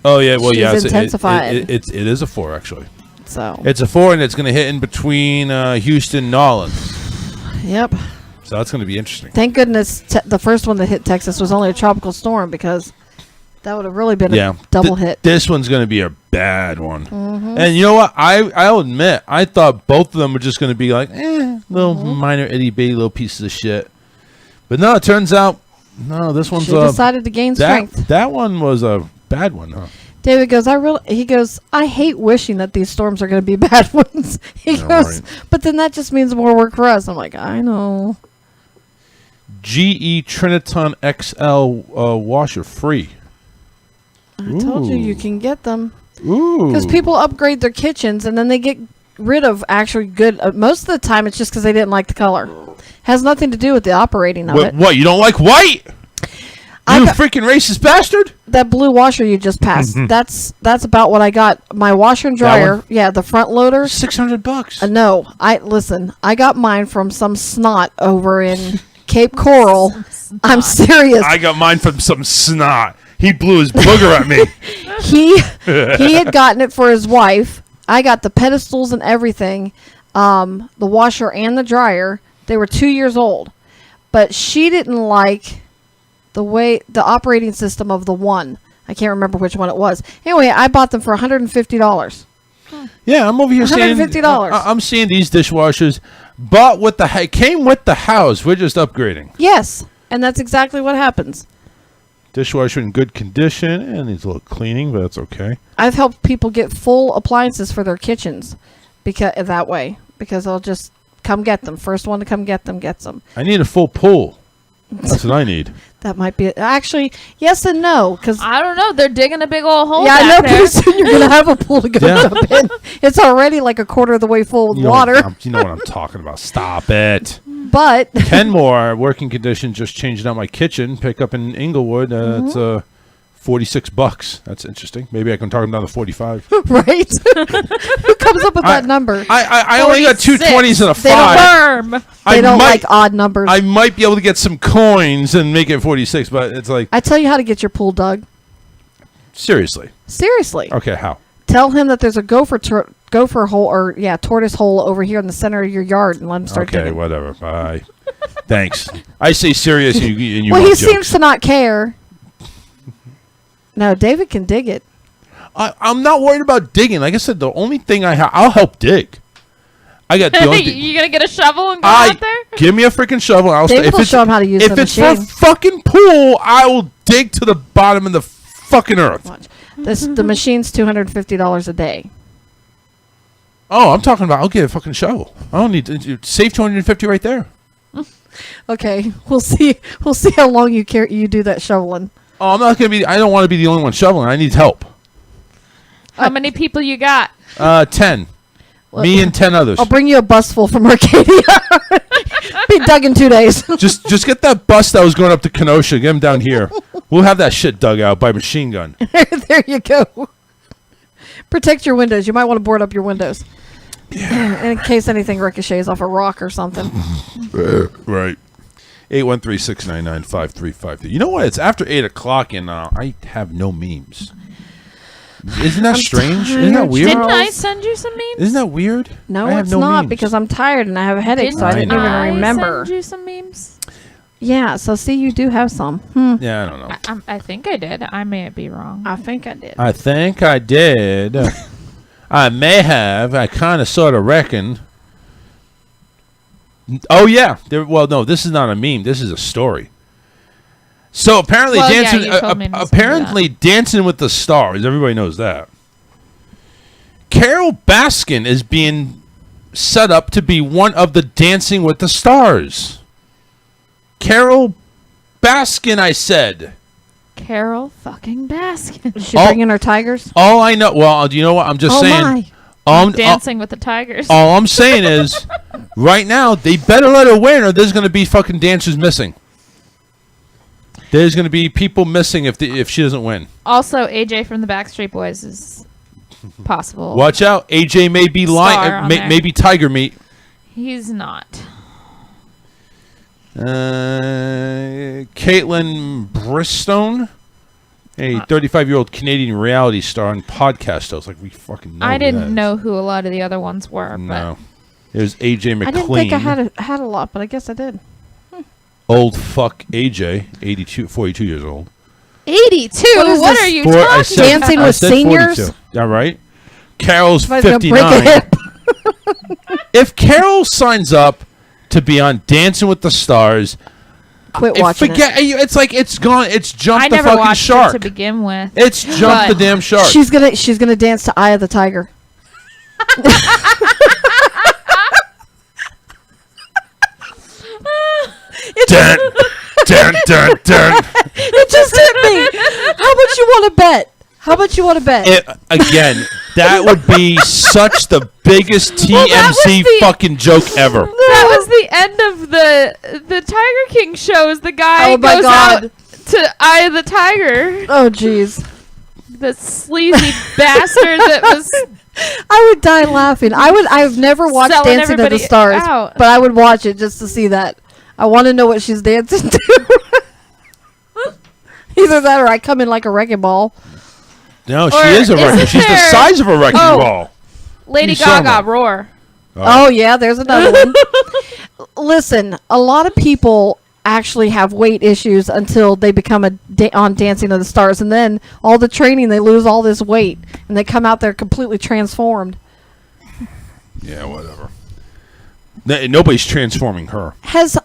Oh yeah, well She's intensified. It is a 4 actually. So it's a 4, and it's going to hit in between Houston and New Orleans. Yep. So that's going to be interesting. Thank goodness the first one that hit Texas was only a tropical storm, because That would have really been Yeah, a double hit. This one's going to be a bad one. Mhm. And you know what? I'll admit, I thought both of them were just going to be like, little minor itty bitty little pieces of shit. But no, it turns out, no, this one's She decided to gain strength. That one was a bad one, huh? David goes, I hate wishing that these storms are going to be bad ones. He All goes, right. but then that just means more work for us. I'm like, I know. GE Triniton XL washer free. I told you can get them. Ooh. Because people upgrade their kitchens and then they get rid of actually good. Most of the time, it's just because they didn't like the color. Has nothing to do with the operating of it. What? You don't like white? You freaking racist bastard! That blue washer you just passed. That's about what I got. My washer and dryer. Yeah, the front loader. $600. No, I got mine from some snot over in Cape Coral. I'm serious. I got mine from some snot. He blew his booger at me. he had gotten it for his wife. I got the pedestals and everything, the washer and the dryer. They were 2 years old, but she didn't like the operating system of the one. I can't remember which one it was. Anyway, I bought them for $150. Yeah, I'm over here saying $150. I'm seeing these dishwashers, but came with the house. We're just upgrading. Yes, and that's exactly what happens. Dishwasher in good condition and needs a little cleaning, but that's okay. I've helped people get full appliances for their kitchens because they'll just come get them. First one to come get them gets them. I need a full pool. That's what I need. That might be it. Actually, yes and no, because I don't know. They're digging a big old hole. yeah, I know. back there. Pretty soon you're gonna have a pool to go Yeah. jump in. It's already like a quarter of the way full with water. You know what I'm talking about. Stop it. But Kenmore, working condition, just changing out my kitchen. Pick up in Inglewood. It's $46. That's interesting. Maybe I can talk them down to 45. right? Who comes up with that number? I only got two 20s and a 5. They don't like odd numbers. I might be able to get some coins and make it 46, but it's like I tell you how to get your pool dug. seriously. Seriously. Okay, how? Tell him that there's a gopher hole or tortoise hole over here in the center of your yard, and let him start Okay, digging. whatever. Bye. Thanks. I say serious, and you Well, want he jokes. seems to not care. No, David can dig it. I'm not worried about digging. Like I said, the only thing I'll help dig. I got the only thing. You gonna get a shovel and go out there? Give me a freaking shovel. David will show him how to use the If it's machine. for fucking pool, I will dig to the bottom of the fucking earth. The machine's $250 a day. Oh, I'm talking about I'll get a fucking shovel. I don't need to save $250 right there. Okay, we'll see. We'll see how long you do that shoveling. Oh, I'm not gonna be. I don't want to be the only one shoveling. I need help. How many people you got? 10. Me and 10 others. I'll bring you a bus full from Arcadia. Be dug in 2 days. just get that bus that was going up to Kenosha. Get him down here. We'll have that shit dug out by machine gun. There you go. Protect your windows. You might want to board up your windows. Yeah. In case anything ricochets off a rock or something. Right. 813-699-5353. You know what? It's after 8 o'clock and I have no memes. Isn't that strange? Isn't that weird? Didn't I send you some memes? Isn't that weird? No, I have it's no not memes. because I'm tired and I have a headache, so I didn't even I remember. send you some memes? Yeah, so see, you do have some. Yeah, I don't know. I think I did. I may be wrong. I think I did. I think I did. I may have. I kind of sort of reckon. Oh, yeah. Well, no, this is not a meme. This is a story. So apparently, Well, yeah, dancing. you told me to Apparently, Dancing with the Stars. Everybody knows that. Carol Baskin is being set up to be one of the Dancing with the Stars. Carol Baskin, I said. Carol fucking Baskin. Is she bringing her tigers? All I know. Well, do you know what? I'm just saying. Dancing with the Tigers. All I'm saying is, right now, they better let her win, or there's going to be fucking dancers missing. There's going to be people missing if she doesn't win. Also, AJ from the Backstreet Boys is possible. Watch out, AJ may be Star on there. maybe tiger meat. He's not. Caitlin Bristone, a 35-year-old Canadian reality star and podcast host. Like we fucking know. I who that didn't is. know who a lot of the other ones were. No. There's AJ McLean. I didn't think I had a lot, but I guess I did. Old fuck AJ, 42 years old. 82? What are you talking Dancing about? with Seniors? 42. All right. Carol's Somebody's gonna break a 59. If Carol signs up to be on Dancing with the Stars, Quit watching It's like it's gone. It's jumped I the never fucking watched shark. it to begin with. It's jumped the damn shark. She's gonna dance to Eye of the Tiger. Dun, dun, dun, dun. It just hit me. How much you want to bet? How much you want to bet? Again, that would be such the biggest TMZ Well, that was the- fucking joke ever. That was the end of the Tiger King shows. The guy Oh my goes God. out to Eye of the Tiger. Oh jeez. The sleazy bastard that was. I would die laughing. I've never watched Selling Dancing to the everybody Stars, out. but I would watch it just to see that. I want to know what she's dancing to. Either that or I come in like a wrecking ball. No, she Or is a isn't wrecking. She's the there- size of a wrecking Oh. ball. Lady You saw Gaga, her. Roar. Oh yeah, there's another one. Listen, a lot of people actually have weight issues until they become on Dancing to the Stars, and then all the training they lose all this weight, and they come out there completely transformed. Yeah, whatever. Nobody's transforming her. Has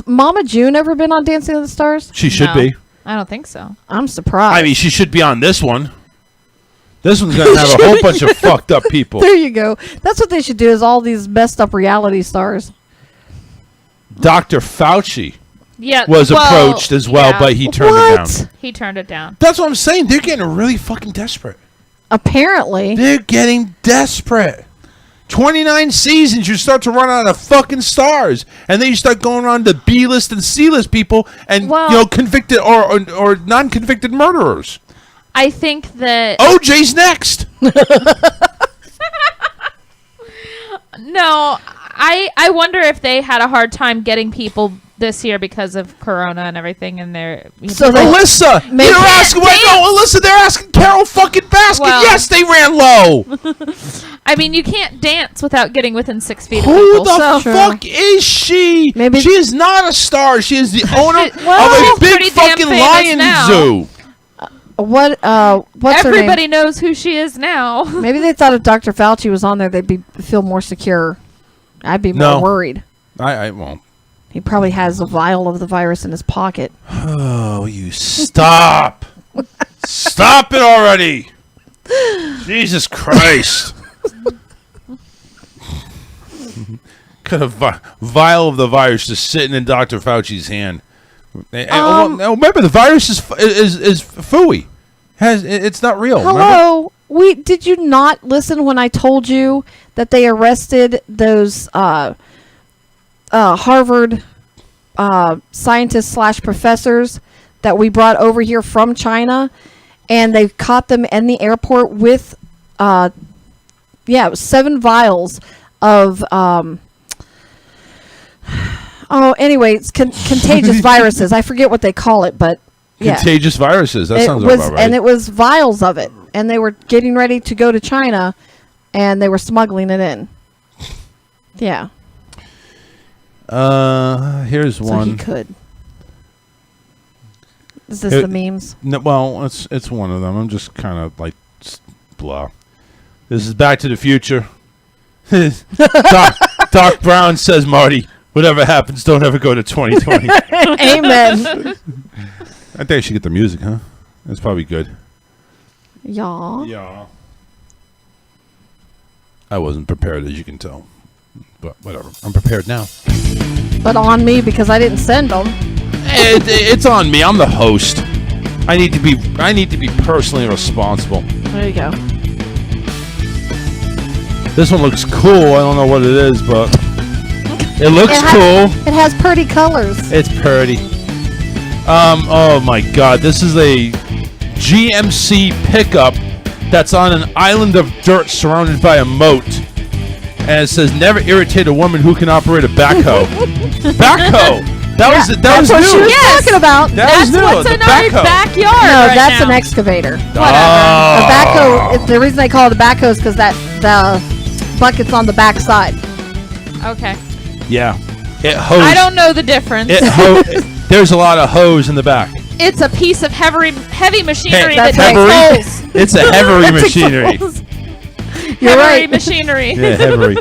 Mama June ever been on Dancing to the Stars? She should No, be. I don't think so. I'm surprised. I mean, she should be on this one. This one's gonna have a whole bunch of fucked up people. There you go. That's what they should do. Is all these messed up reality stars. Dr. Fauci Yeah, was well, approached as well, yeah. but he turned it down. He turned it down. That's what I'm saying. They're getting really fucking desperate. Apparently. They're getting desperate. 29 seasons, you start to run out of fucking stars, and then you start going around to B-list and C-list people, and convicted or non-convicted murderers. I think that OJ's next. No, I wonder if they had a hard time getting people this year because of Corona and everything, and they're Alyssa, Maybe- they're asking. Wait, no, Alyssa, they're asking Carol fucking Baskin. Well- Yes, they ran low. I mean, you can't dance without getting within 6 feet of Who people. the so. fuck is she? Maybe she is not a star. She is the owner Well, of a she's big pretty damn fucking famous lion now. zoo. What's her Everybody name? knows who she is now. Maybe they thought if Dr. Fauci was on there, they'd feel more secure. I'd be more No. worried. I won't. He probably has a vial of the virus in his pocket. Oh, you stop. Stop it already. Jesus Christ. Could a vial of the virus just sitting in Dr. Fauci's hand. Remember, the virus is phooey. It's not real. Hello. Did you not listen when I told you that they arrested those Harvard scientists / professors that we brought over here from China, and they caught them in the airport with it was 7 vials of anyway, it's contagious viruses. I forget what they call it, but yeah. Contagious viruses. That sounds was, about right. And it was vials of it, and they were getting ready to go to China, and they were smuggling it in. Yeah. Here's So one. he could. Is this the memes? No, well, it's one of them. I'm just kind of like blah. This is Back to the Future. Doc Brown says, Marty, whatever happens, don't ever go to 2020. Amen. I think I should get the music, huh? That's probably good. Yeah. I wasn't prepared, as you can tell. But whatever. I'm prepared now. But on me because I didn't send them. It's on me. I'm the host. I need to be personally responsible. There you go. This one looks cool. I don't know what it is, but it looks cool. It has pretty colors. It's pretty. Oh my God! This is a GMC pickup that's on an island of dirt surrounded by a moat, and it says, "Never irritate a woman who can operate a backhoe." Backhoe. That was what new. she was talking about. That was new. What's The in our backhoe. backyard No, right that's now. an excavator. Oh. A backhoe. The reason they call it a backhoe is because the bucket's on the back side. Okay. Yeah. It hose. I don't know the difference. There's a lot of hose in the back. It's a piece of heavy machinery that heavy. digs holes. It's a heavy machinery. You're Heavy right. machinery. Yeah, heavy.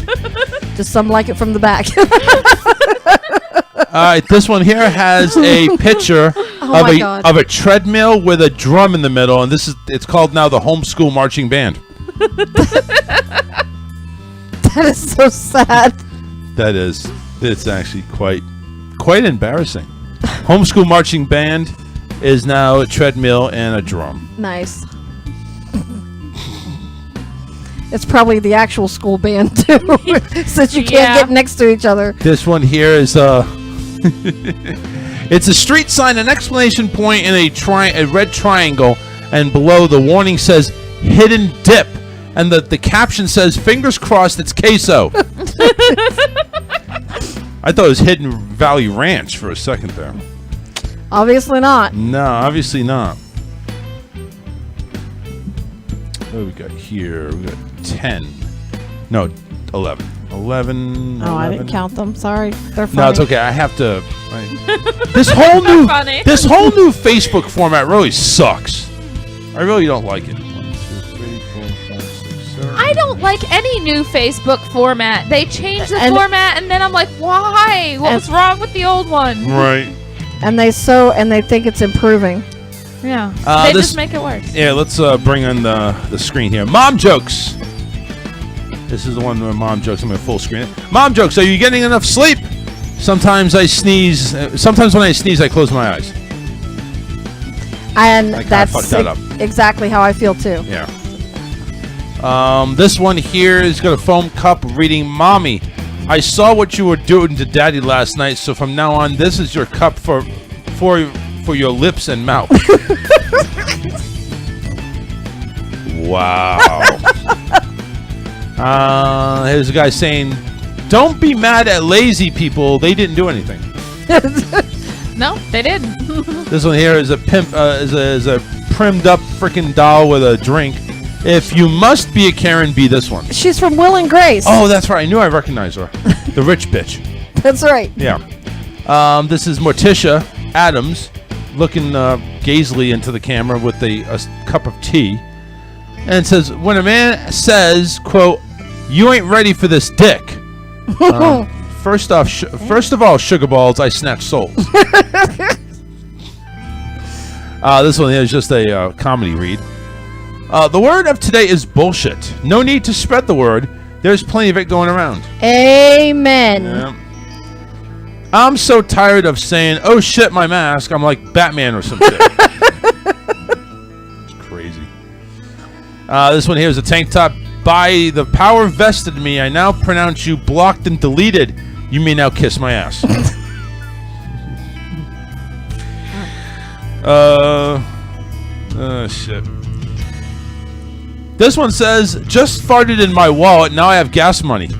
Just some like it from the back. All right, this one here has a picture Oh my God. of a treadmill with a drum in the middle, and it's called now the homeschool marching band. That is so sad. That is, it's actually quite embarrassing. Homeschool marching band is now a treadmill and a drum. Nice. It's probably the actual school band too, since you can't get next to each other. This one here is it's a street sign, an exclamation point, and a red triangle, and below the warning says "Hidden Dip," and the caption says "Fingers crossed, it's queso." I thought it was Hidden Valley Ranch for a second there. Obviously not. No, obviously not. What do we got here? We got 10. No, 11. 11. Oh, I 11. didn't count them. Sorry, they're funny. No, it's okay. I have to. This whole new Facebook format really sucks. I really don't like it. 1, 2, 3, 4, 5, 6, 7. I don't like any new Facebook format. They change the And- format, and then I'm like, why? What was wrong with the old one? Right. And they think it's improving. Yeah. They this- just make it worse. Yeah, let's bring on the screen here. Mom jokes. This is the one where mom jokes. I'm going to full screen it. Mom jokes. Are you getting enough sleep? Sometimes I sneeze. Sometimes when I sneeze, I close my eyes. And I kinda that's fucked that up. exactly how I feel too. Yeah. This one here is got a foam cup reading, "Mommy, I saw what you were doing to Daddy last night, so from now on, this is your cup for your lips and mouth." Wow. Here's a guy saying, "Don't be mad at lazy people. They didn't do anything." No, they didn't. This one here is a pimp, is a primmed up freaking doll with a drink. "If you must be a Karen, be this one." She's from Will and Grace. Oh, that's right. I knew I recognized her. The rich bitch. That's right. Yeah. This is Morticia Adams looking gazily into the camera with a cup of tea. And it says, "When a man says, quote, 'You ain't ready for this dick.' First of all, sugar balls, I snatch souls." This one here is just a comedy read. "The word of today is bullshit. No need to spread the word. There's plenty of it going around." Amen. Yeah. "I'm so tired of saying, 'Oh shit, my mask.' I'm like Batman or some shit." It's crazy. This one here is a tank top. "By the power vested in me, I now pronounce you blocked and deleted. You may now kiss my ass." Shit. This one says, "Just farted in my wallet. Now I have gas money.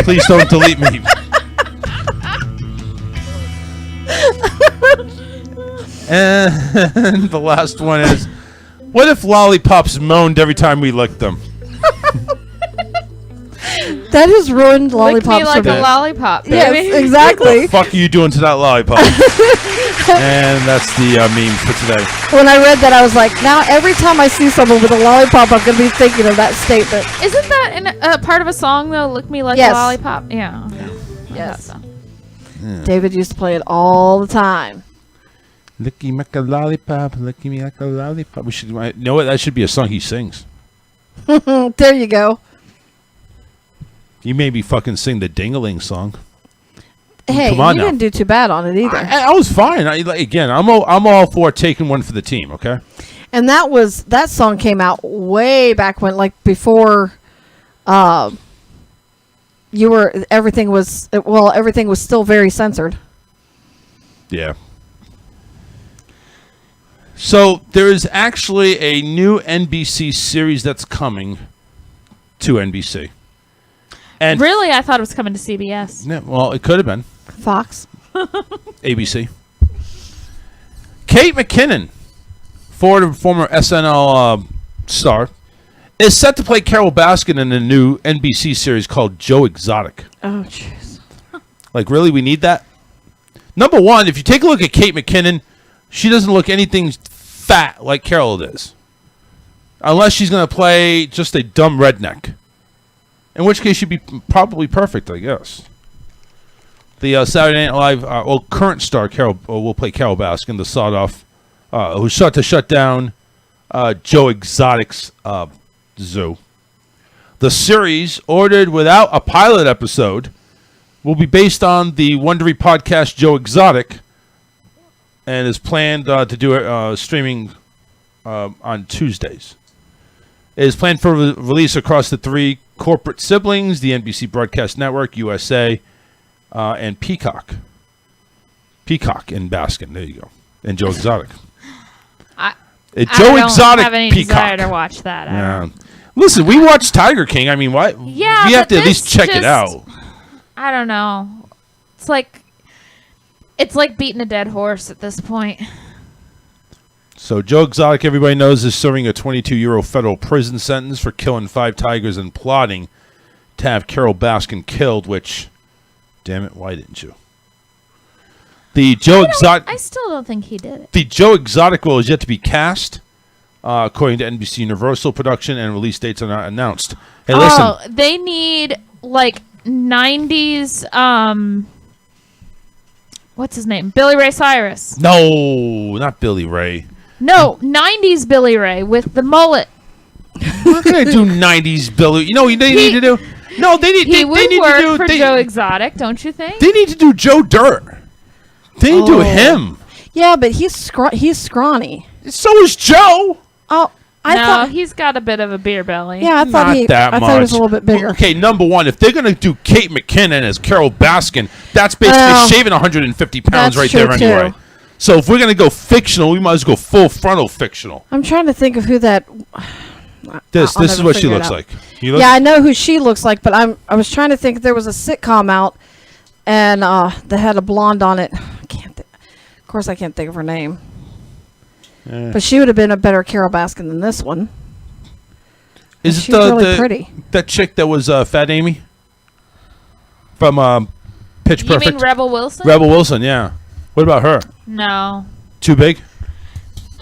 Please don't delete me." And the last one is, "What if lollipops moaned every time we licked them?" That has ruined Lick lollipops me like for a me. lollipop, baby. Yes, exactly. What the fuck are you doing to that lollipop? And that's the meme for today. When I read that, I was like, now every time I see someone with a lollipop, I'm going to be thinking of that statement. Isn't that in a part of a song though? "Lick me like Yes. a lollipop." Yeah. Okay. Yes. David used to play it all the time. Licky me like a lollipop, licky me like a lollipop. We should, you know what? That should be a song he sings. There you go. He maybe fucking sing the Ding-a-Ling song. Hey, Come on you now. didn't do too bad on it either. I was fine. Again, I'm all for taking one for the team. Okay. And that song came out way back when, like before, everything was still very censored. Yeah. So there is actually a new NBC series that's coming to NBC. And Really, I thought it was coming to CBS. yeah, well, it could have been Fox. ABC. Kate McKinnon, former SNL star, is set to play Carol Baskin in a new NBC series called Joe Exotic. Oh, jeez. Like, really, we need that? Number one, if you take a look at Kate McKinnon, She doesn't look anything fat like Carol is. Unless she's going to play just a dumb redneck. In which case she'd be probably perfect, I guess. The Saturday Night Live current star Carol will play Carol Baskin, the sawed-off, who sought to shut down Joe Exotic's zoo. The series, ordered without a pilot episode, will be based on the Wondery podcast Joe Exotic, and is planned to do it streaming on Tuesdays. It is planned for release across the 3 corporate siblings, the NBC Broadcast Network, USA, and Peacock. Peacock in Baskin. There you go. And Joe Exotic. I Joe don't Exotic have any Peacock. desire to watch that. Yeah. Listen, we watched Tiger King. I mean, what? Yeah, we have but to at least this check it just- out. I don't know. It's like beating a dead horse at this point. So Joe Exotic, everybody knows, is serving a 22-year federal prison sentence for killing 5 tigers and plotting to have Carol Baskin killed, which, damn it, why didn't you? The Joe Exotic... I still don't think he did it. The Joe Exotic role is yet to be cast, according to NBC Universal production, and release dates are not announced. Hey, listen. They need, like, 90s, what's his name? Billy Ray Cyrus. No, not Billy Ray. No, 90s Billy Ray with the mullet. We're going to do 90s Billy. You know what they need to do? No, they need, He they would need work to do... for they, Joe Exotic, don't you think? They need to do Joe Dirt. They need to do him. Yeah, but he's scrawny. So is Joe. Oh, I no, thought he's got a bit of a beer belly. Yeah, I thought Not he. that I thought he was a much. little bit bigger. Okay, number one, if they're going to do Kate McKinnon as Carol Baskin, that's basically Well, shaving 150 pounds that's right true, there too. anyway. So if we're going to go fictional, we might as well go full frontal fictional. I'm trying to think of who that. This I'll is never what she figure it looks out. like. You look- Yeah, I know who she looks like, but I was trying to think if there was a sitcom out, and that had a blonde on it. Of course, I can't think of her name. But she would have been a better Carol Baskin than this one. Is it she's really pretty. that chick that was Fat Amy from Pitch You Perfect? mean Rebel Wilson? Rebel Wilson, yeah. What about her? No. Too big?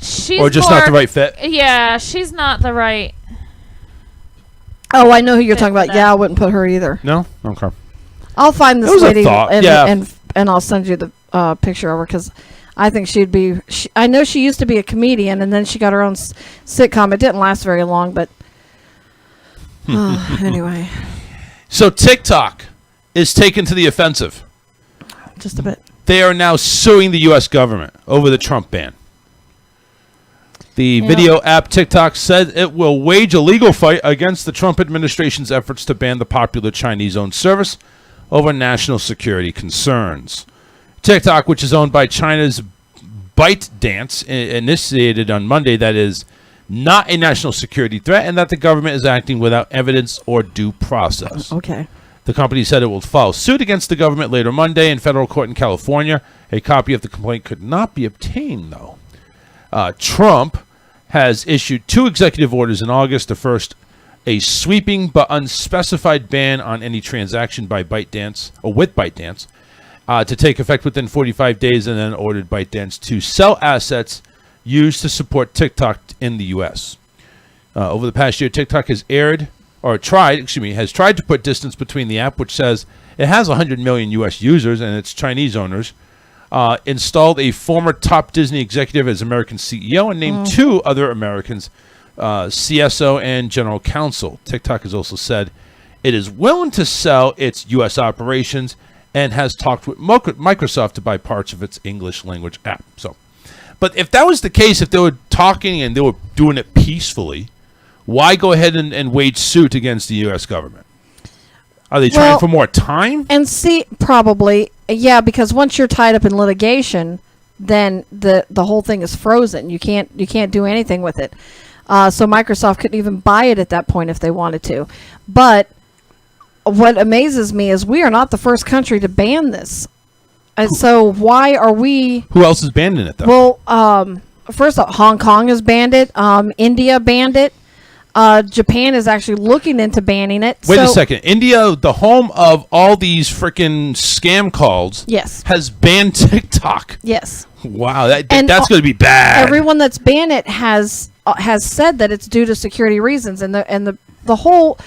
She's Or just not the right fit? Yeah, she's not the right. Oh, I know who you're Fit talking about. for Yeah, that. I wouldn't put her either. No? Okay. I'll find It this was a lady thought, and, yeah. and I'll send you the picture of her because I think she'd be. I know she used to be a comedian and then she got her own sitcom. It didn't last very long, but anyway, So TikTok is taken to the offensive. just a bit. They are now suing the U.S. government over the Trump ban. The video app TikTok said it will wage a legal fight against the Trump administration's efforts to ban the popular Chinese-owned service over national security concerns. TikTok, which is owned by China's ByteDance, initiated on Monday that is not a national security threat and that the government is acting without evidence or due process. Okay. The company said it will file suit against the government later Monday in federal court in California. A copy of the complaint could not be obtained, though. Trump has issued 2 executive orders in August. The first, a sweeping but unspecified ban on any transaction by ByteDance or with ByteDance to take effect within 45 days, and then ordered ByteDance to sell assets used to support TikTok in the U.S. Over the past year, TikTok has tried to put distance between the app, which says it has 100 million U.S. users and its Chinese owners, installed a former top Disney executive as American CEO, and named 2 other Americans, CSO and general counsel. TikTok has also said it is willing to sell its U.S. operations and has talked with Microsoft to buy parts of its English language app. But if that was the case, if they were talking and they were doing it peacefully, why go ahead and wage suit against the U.S. government? Are they trying for more time? And see, probably, yeah, because once you're tied up in litigation, then the whole thing is frozen. You can't do anything with it. So Microsoft couldn't even buy it at that point if they wanted to. But what amazes me is we are not the first country to ban this. And so why are we... Who else is banning it, though? Well, first off, Hong Kong has banned it. India banned it. Japan is actually looking into banning it. Wait a second. India, the home of all these freaking scam calls, Yes. has banned TikTok. Yes. Wow, that's And going to be bad. Everyone that's banned it has said that it's due to security reasons, and the whole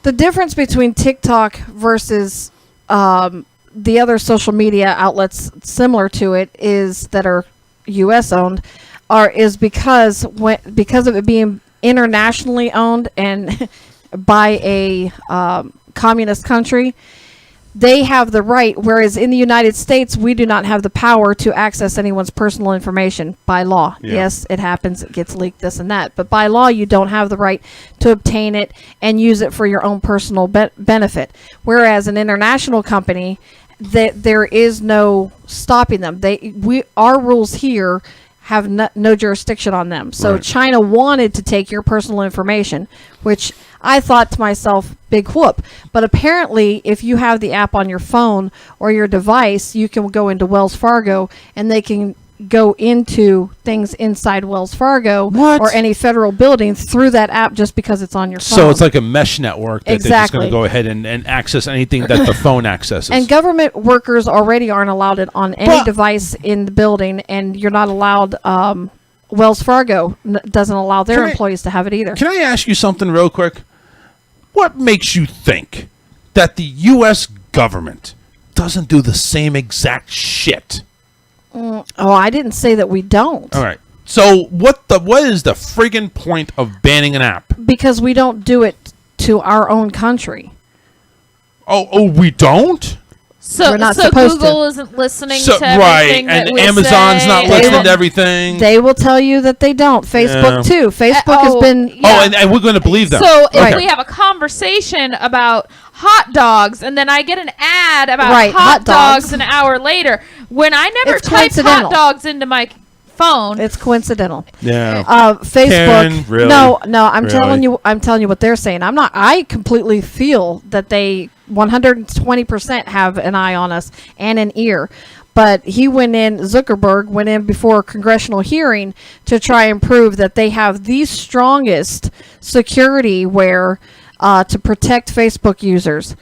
difference between TikTok versus the other social media outlets similar to it is that are U.S. owned is because of it being internationally owned and by a communist country, they have the right, whereas in the United States, we do not have the power to access anyone's personal information by law. Yeah. Yes, it happens, it gets leaked, this and that. But by law, you don't have the right to obtain it and use it for your own personal benefit. Whereas an international company, there is no stopping them. Our rules here have no jurisdiction on them. So Right. China wanted to take your personal information, which I thought to myself, big whoop. But apparently, if you have the app on your phone or your device, you can go into Wells Fargo and they can go into things inside Wells Fargo or any federal building through that app just because it's on your phone. So it's like a mesh network that they're just Exactly. going to go ahead and access anything that the phone accesses. And government workers already aren't allowed it on any device in the building, and you're not allowed. Wells Fargo doesn't allow their employees to have it either. Can I ask you something real quick? What makes you think that the U.S. government doesn't do the same exact shit? Oh, I didn't say that we don't. All right. So what is the friggin' point of banning an app? Because we don't do it to our own country. Oh, we don't? So, We're not so supposed Google to. isn't listening So, to everything right, that and we Amazon's say. not listening to everything. They will tell you that they don't. Facebook Yeah. too. Facebook has been. yeah. and we're going to believe them. So Okay. if we have a conversation about hot dogs and then I get an ad about Right, hot hot dogs. dogs an hour later, when I never It's type coincidental. hot dogs into my phone, It's coincidental. Yeah. Facebook. Karen, really? No, I'm Really? telling you. I'm telling you what they're saying. I completely feel that they 120% have an eye on us and an ear. But Zuckerberg went in before a congressional hearing to try and prove that they have the strongest security to protect Facebook users.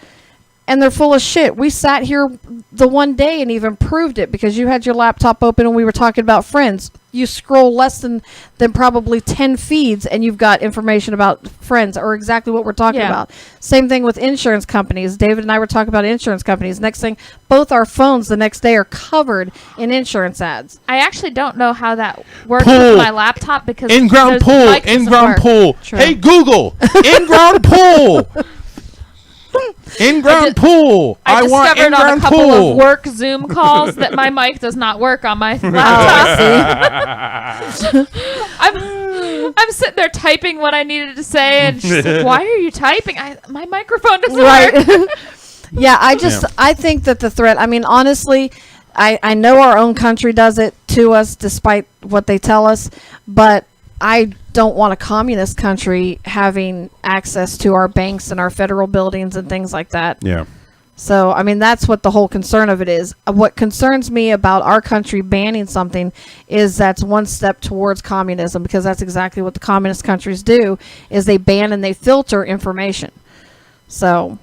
And they're full of shit. We sat here the one day and even proved it because you had your laptop open and we were talking about Friends. You scroll less than probably 10 feeds and you've got information about Friends or exactly what we're talking Yeah. about. Same thing with insurance companies. David and I were talking about insurance companies. Next thing, both our phones the next day are covered in insurance ads. I actually don't know how that works Pool. with my laptop because In-ground the pool. mic doesn't In-ground work. pool. True. Hey, Google. In-ground pool. In-ground pool. I want discovered on a in-ground couple pool. of work Zoom calls that my mic does not work on my Oh, laptop. I'm sitting there typing what I needed to say, and she's like, "Why are you typing? My microphone doesn't work." Right. Yeah, I think that the threat, I mean, honestly, I know our own country does it to us despite what they tell us, but I don't want a communist country having access to our banks and our federal buildings and things like that. Yeah. So, I mean, that's what the whole concern of it is. What concerns me about our country banning something is that's one step towards communism, because that's exactly what the communist countries do, is they ban and they filter information. So,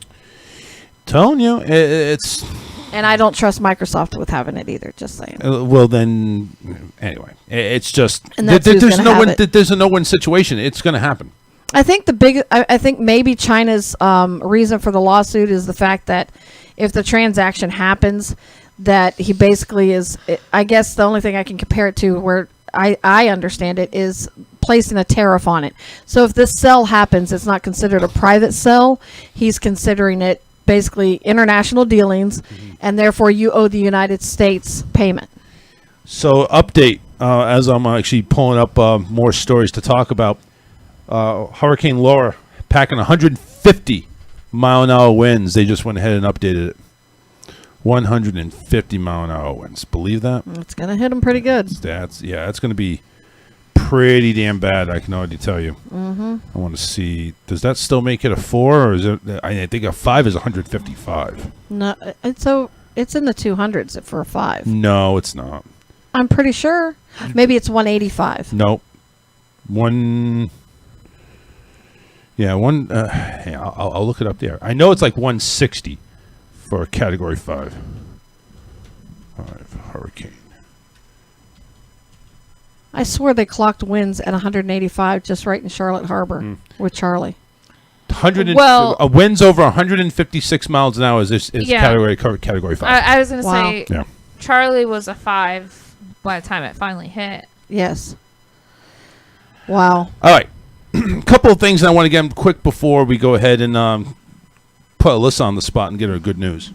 Telling you, it's... and I don't trust Microsoft with having it either, just saying. Well, then, anyway, it's just... And that's who's there's gonna no have win. it. There's a no-win situation. It's going to happen. I think I think maybe China's reason for the lawsuit is the fact that if the transaction happens, that he basically is, I guess the only thing I can compare it to where I understand it is placing a tariff on it. So if this sale happens, it's not considered a private sale. He's considering it basically international dealings, and therefore you owe the United States payment. So, update, as I'm actually pulling up more stories to talk about. Hurricane Laura packing 150 mile an hour winds. They just went ahead and updated it. 150 mile an hour winds. Believe that? It's going to hit them pretty good. It's going to be pretty damn bad, I can already tell you. Mm-hmm. I want to see, does that still make it a 4, or is it, I think a 5 is 155. No, it's in the 200s for a 5. No, it's not. I'm pretty sure. Maybe it's 185. Nope. Yeah, I'll look it up there. I know it's like 160 for a Category 5. 5 hurricane. I swear they clocked winds at 185 just right in Charlotte Harbor with Charlie. Winds over 156 miles an hour is Category 5. I was going to say, Yeah. Charlie was a 5 by the time it finally hit. Yes. Wow. All right. A couple of things I want to get quick before we go ahead and put Alyssa on the spot and get her good news.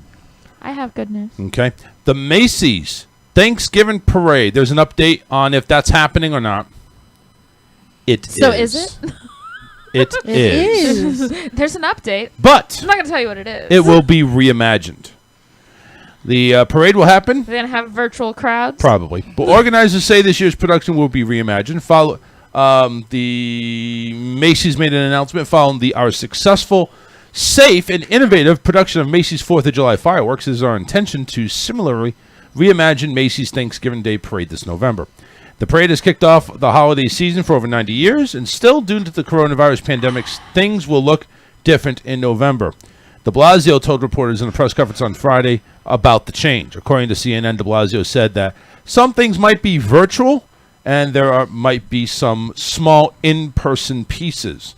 I have good news. Okay. The Macy's Thanksgiving Parade. There's an update on if that's happening or not. So is it? It is. There's an update. But I'm not going to tell you what it is. it will be reimagined. The parade will happen. They're going to have virtual crowds? Probably. But organizers say this year's production will be reimagined. The Macy's made an announcement following our successful, safe, and innovative production of Macy's 4th of July fireworks. It is our intention to similarly reimagine Macy's Thanksgiving Day Parade this November. The parade has kicked off the holiday season for over 90 years, and still, due to the coronavirus pandemic, things will look different in November. De Blasio told reporters in a press conference on Friday about the change. According to CNN, de Blasio said that some things might be virtual, and might be some small in-person pieces.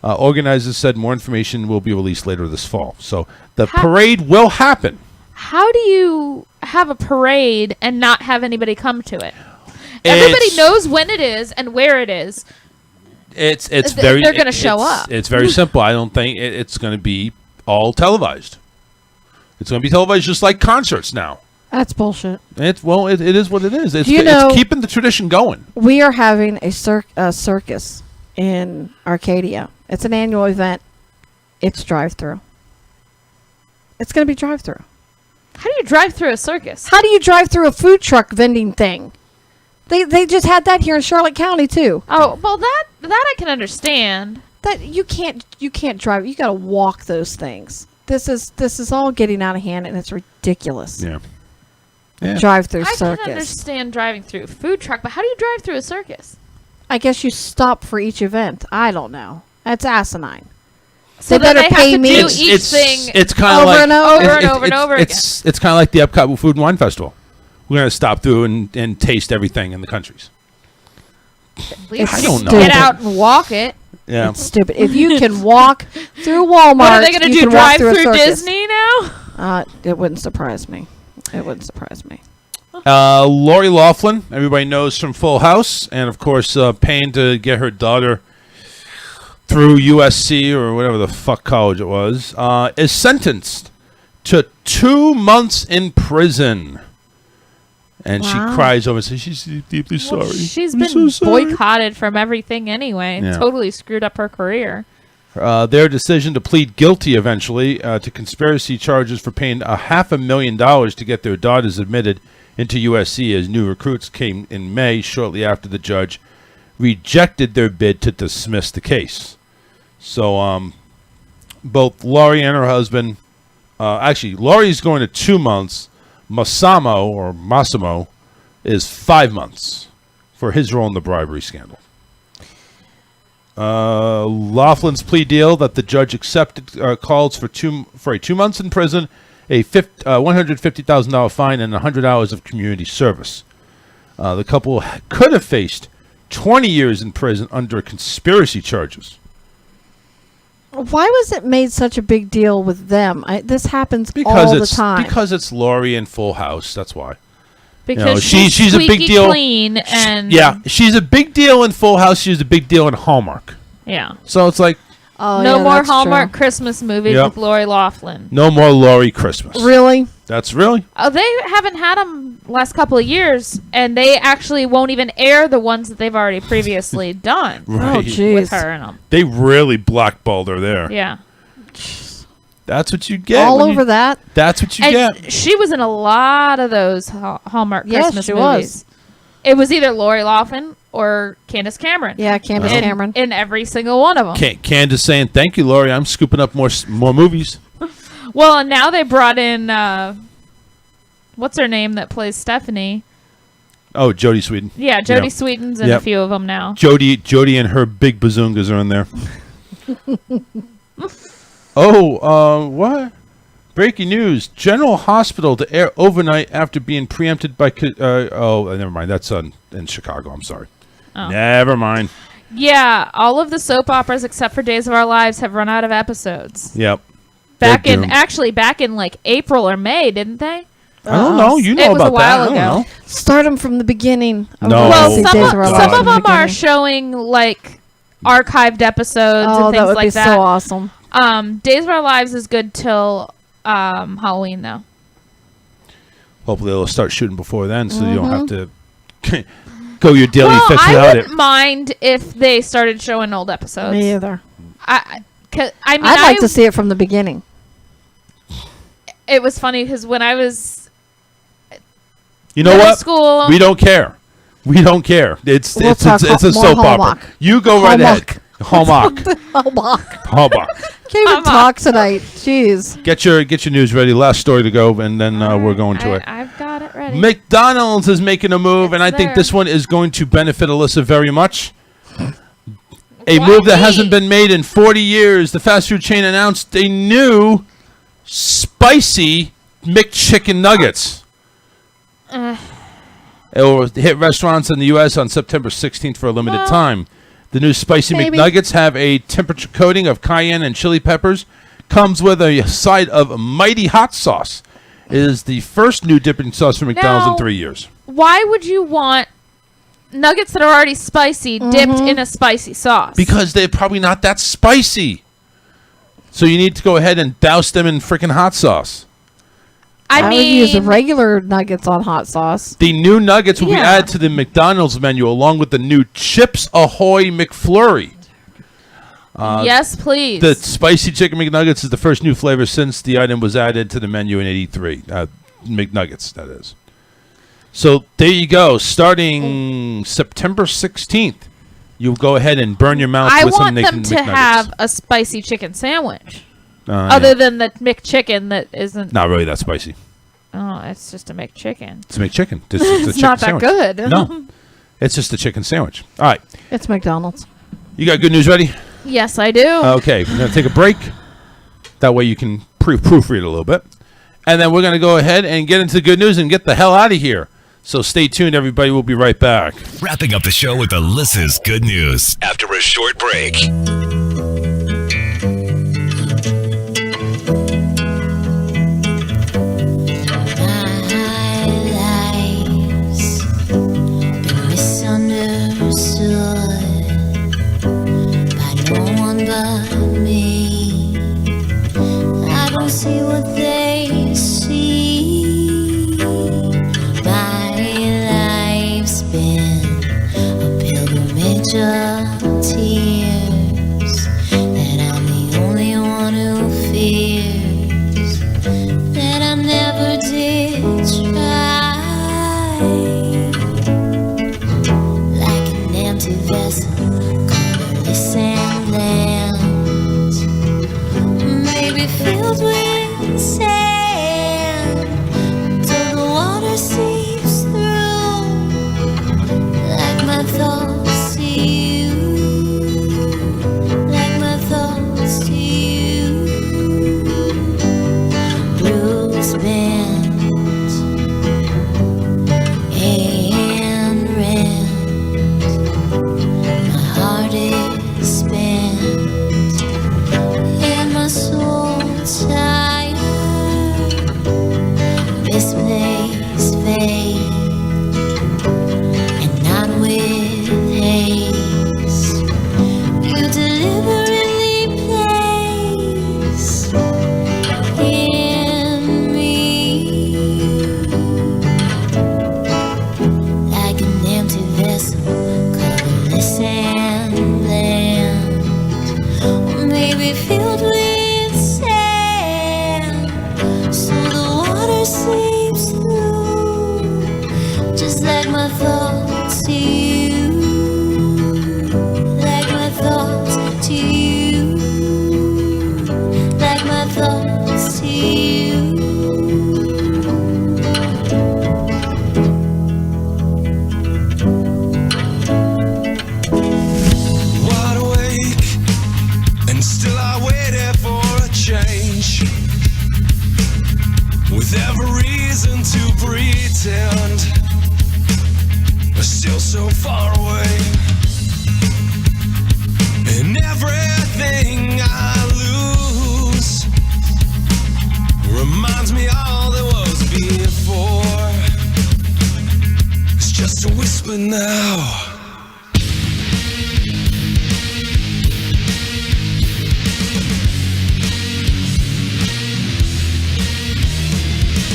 Organizers said more information will be released later this fall. So the parade will happen. How do you have a parade and not have anybody come to it? Everybody knows when it is and where it is. They're going to show up. It's very simple. I don't think it's going to be all televised. It's going to be televised just like concerts now. That's bullshit. It is what it is. It's keeping the tradition going. We are having a circus in Arcadia. It's an annual event. It's drive-through. It's going to be drive-through. How do you drive through a circus? How do you drive through a food truck vending thing? They just had that here in Charlotte County too. Oh, well that I can understand. That you can't drive. You got to walk those things. This is all getting out of hand and it's ridiculous. Yeah. Drive-through I circus. can understand driving through a food truck, but how do you drive through a circus? I guess you stop for each event. I don't know. That's asinine. So they better they pay have to me. do each thing It's kind of over like and over and over again. It's kind of like the Epcot Food and Wine Festival. We're going to stop through and taste everything in the countries. At least I don't know. Get out and walk it. Yeah. It's stupid. If you can walk through Walmart, What are they going to you do? can walk Drive through a through circus. Disney now? It wouldn't surprise me. It wouldn't surprise me. Lori Loughlin, everybody knows from Full House, and of course, paying to get her daughter through USC or whatever the fuck college it was, is sentenced to 2 months in prison. And she cries over and says she's deeply sorry. She's I'm been so sorry. boycotted from everything anyway. Yeah. Totally screwed up her career. Their decision to plead guilty eventually to conspiracy charges for paying $500,000 to get their daughters admitted into USC as new recruits came in May, shortly after the judge rejected their bid to dismiss the case. So both Laurie and her husband, actually, Laurie's going to 2 months. Massimo is 5 months for his role in the bribery scandal. Laughlin's plea deal that the judge accepted calls for 2 months in prison, a $150,000 fine, and 100 hours of community service. The couple could have faced 20 years in prison under conspiracy charges. Why was it made such a big deal with them? This happens all the time. Because it's Laurie in Full House. That's why. Because she's a big deal. Clean and she's a big deal in Full House. She's a big deal in Hallmark. Yeah. So it's like, no more Hallmark Christmas movies with Lori Loughlin. No more Laurie Christmas. Really? That's really. Oh, they haven't had them last couple of years, and they actually won't even air the ones that they've already previously done. Right. Oh, jeez. With her in them. They really blackballed her there. Yeah. That's what you get. All over that. That's what you get. She was in a lot of those Hallmark Christmas she movies. was. It was either Lori Loughlin or Candace Cameron. Yeah, Candace Cameron. In every single one of them. Candace saying, "Thank you, Laurie. I'm scooping up more movies." Well, and now they brought in what's her name that plays Stephanie? Oh, Jodie Sweetin. Yeah, Jodie Sweetin's in a few of them now. Jodie and her big bazungas are in there. What? Breaking news. General Hospital to air overnight after being preempted by... never mind. That's in Chicago. I'm sorry. Oh. Never mind. Yeah, all of the soap operas except for Days of Our Lives have run out of episodes. Yep. Back in like April or May, didn't they? I don't know. You know it was about a while that. ago. I don't know. Start them from the beginning. No. Well, See some Days of Our Lives of from the them are beginning. showing like archived episodes Oh, and that things would like be that. so awesome. Days of Our Lives is good till Halloween though. Hopefully they'll start shooting before then, so you don't have to go your daily Well, fix I without wouldn't it. mind if they started showing old episodes. Me either. I mean, I'd like to see it from the beginning. It was funny because when I was You know middle what? school, We don't care. We don't care. It's We'll talk a more soap Hallmark. opera. You go right ahead. Hallmark. Hallmark. Hallmark. Can't even talk tonight. Jeez. Get your news ready. Last story to go, and then we're going to it. I've got it ready. McDonald's is making a move, and I think there. this one is going to benefit Alyssa very much. A move that hasn't been made in 40 years. The fast food chain announced a new spicy McChicken nuggets. It will hit restaurants in the U.S. on September 16th for a limited time. The new spicy maybe. McNuggets have a temperature coating of cayenne and chili peppers. Comes with a side of mighty hot sauce. It is the first new dipping sauce for McDonald's in 3 years. Why would you want nuggets that are already spicy dipped in a spicy sauce? Because they're probably not that spicy. So you need to go ahead and douse them in freaking hot sauce. I would use the regular nuggets on hot sauce. The new nuggets will be added to the McDonald's menu along with the new Chips Ahoy McFlurry. Yes, please. The spicy chicken McNuggets is the first new flavor since the item was added to the menu in '83. McNuggets, that is. So there you go. Starting September 16th, you'll go ahead and burn your mouth I with some want them to McNuggets. have a spicy chicken sandwich. Yeah. Other than the McChicken that isn't. Not really that spicy. Oh, it's just a McChicken. It's a McChicken. It's a It's chicken not that sandwich. good. No. It's just a chicken sandwich. All right. It's McDonald's. You got good news ready? Yes, I do. Okay. We're going to take a break. That way you can proofread a little bit. And then we're going to go ahead and get into the good news and get the hell out of here. So stay tuned, everybody. We'll be right back. Wrapping up the show with Alyssa's good news after a short break. See what they see. My life's been a pilgrimage of tears, and I'm the only one who fears that I never did try. Like an empty vessel, colorless and bland, maybe filled with sand till the water seeps through, like my thoughts to you, like my thoughts to you. Bruised, bent, and rent, my heart is spent, and my soul tired. This place fade, and not with haste. You deliberately place in me like an empty vessel, colorless and bland, or maybe filled with sand, so the water seeps through, just like my thoughts to you, like my thoughts to you, like my thoughts to you. Wide awake and change. With every reason to pretend we're still so far away. And everything I lose reminds me all there was before. It's just a whisper now.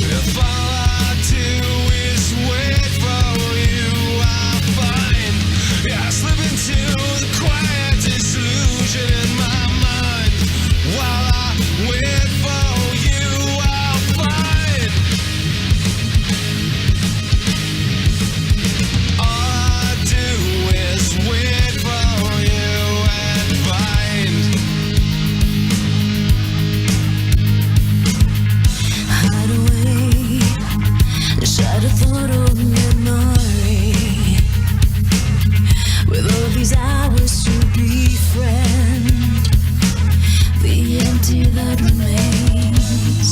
If all I do is wait for you, I'll find I slip into the quiet disillusion in my mind. While I wait for you, I'll find all I do is wait for you and find. Hide away, try to thought of memory. With all these hours to befriend the empty that remains,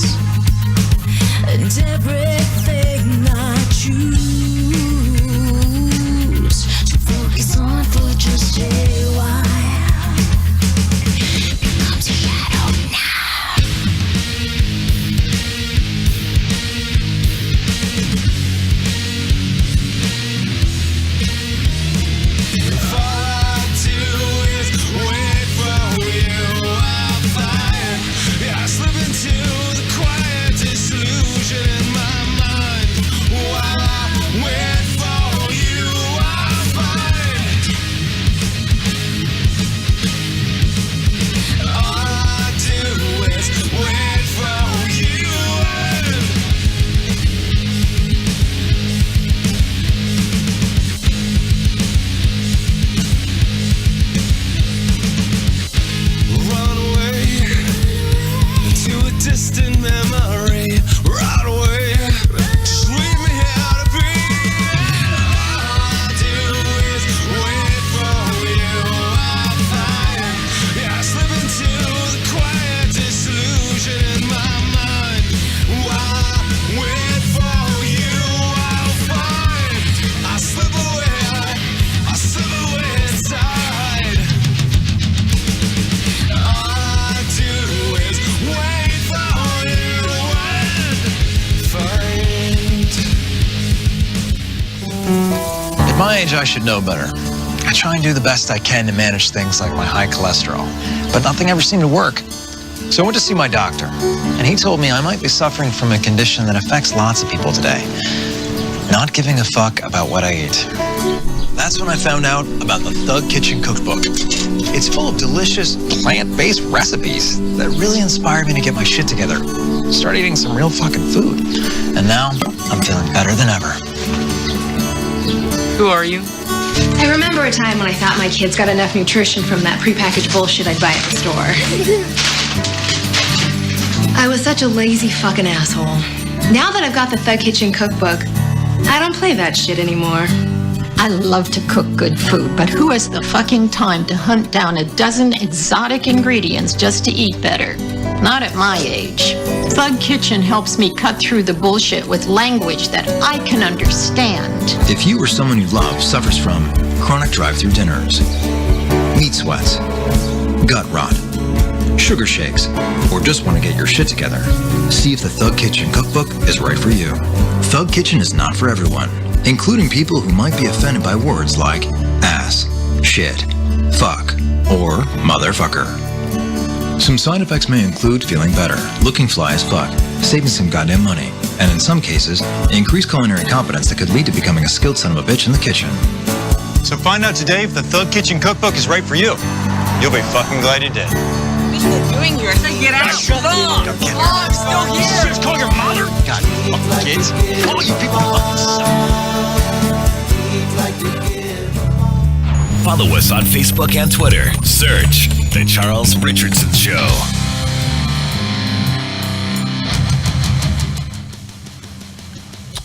and everything I choose to focus on for just a while becomes a shadow now. If all I do is wait for you, I'll find I slip into the quiet disillusion in my mind. While I wait for you, I'll find all I do is wait for you. Run away to a distant memory. Run away, just leave me here to be. All I do is wait for you. I'll find I slip into the quiet disillusion in my mind. While I wait for you, I'll find I slip away inside. All I do is wait for you and find. At my age, I should know better. I try and do the best I can to manage things like my high cholesterol, but nothing ever seemed to work. So I went to see my doctor, and he told me I might be suffering from a condition that affects lots of people today. Not giving a fuck about what I eat. That's when I found out about the Thug Kitchen Cookbook. It's full of delicious, plant-based recipes that really inspired me to get my shit together. Start eating some real fucking food. And now, I'm feeling better than ever. Who are you? I remember a time when I thought my kids got enough nutrition from that prepackaged bullshit I'd buy at the store. I was such a lazy fucking asshole. Now that I've got the Thug Kitchen Cookbook, I don't play that shit anymore. I love to cook good food, but who has the fucking time to hunt down a dozen exotic ingredients just to eat better? Not at my age. Thug Kitchen helps me cut through the bullshit with language that I can understand. If you or someone you love suffers from chronic drive-through dinners, meat sweats, gut rot, sugar shakes, or just want to get your shit together, see if the Thug Kitchen Cookbook is right for you. Thug Kitchen is not for everyone, including people who might be offended by words like ass, shit, fuck, or motherfucker. Some side effects may include feeling better, looking fly as fuck, saving some goddamn money, and in some cases, increased culinary competence that could lead to becoming a skilled son of a bitch in the kitchen. So find out today if the Thug Kitchen Cookbook is right for you. You'll be fucking glad you did. What are you doing here? I said get out. Shut up. Oh, I'm still here. Just call your mother? God, fucking kids. All you people fucking suck. Follow us on Facebook and Twitter. Search The Charles Richardson Show.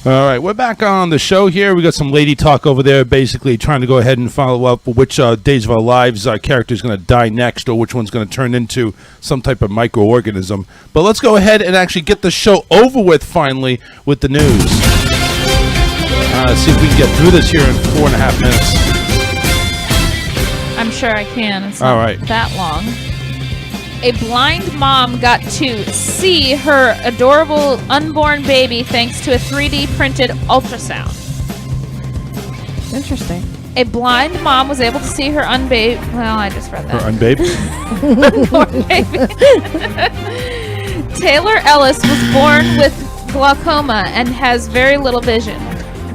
All right, we're back on the show here. We got some lady talk over there, basically trying to go ahead and follow up which days of our lives our character is going to die next, or which one's going to turn into some type of microorganism. But let's go ahead and actually get the show over with finally with the news. See if we can get through this here in 4.5 minutes. I'm sure I can. It's All not right. that long. A blind mom got to see her adorable unborn baby thanks to a 3D printed ultrasound. Interesting. A blind mom was able to see her unbabe. Well, I just read that. Her unbabe? Unborn baby. Taylor Ellis was born with glaucoma and has very little vision.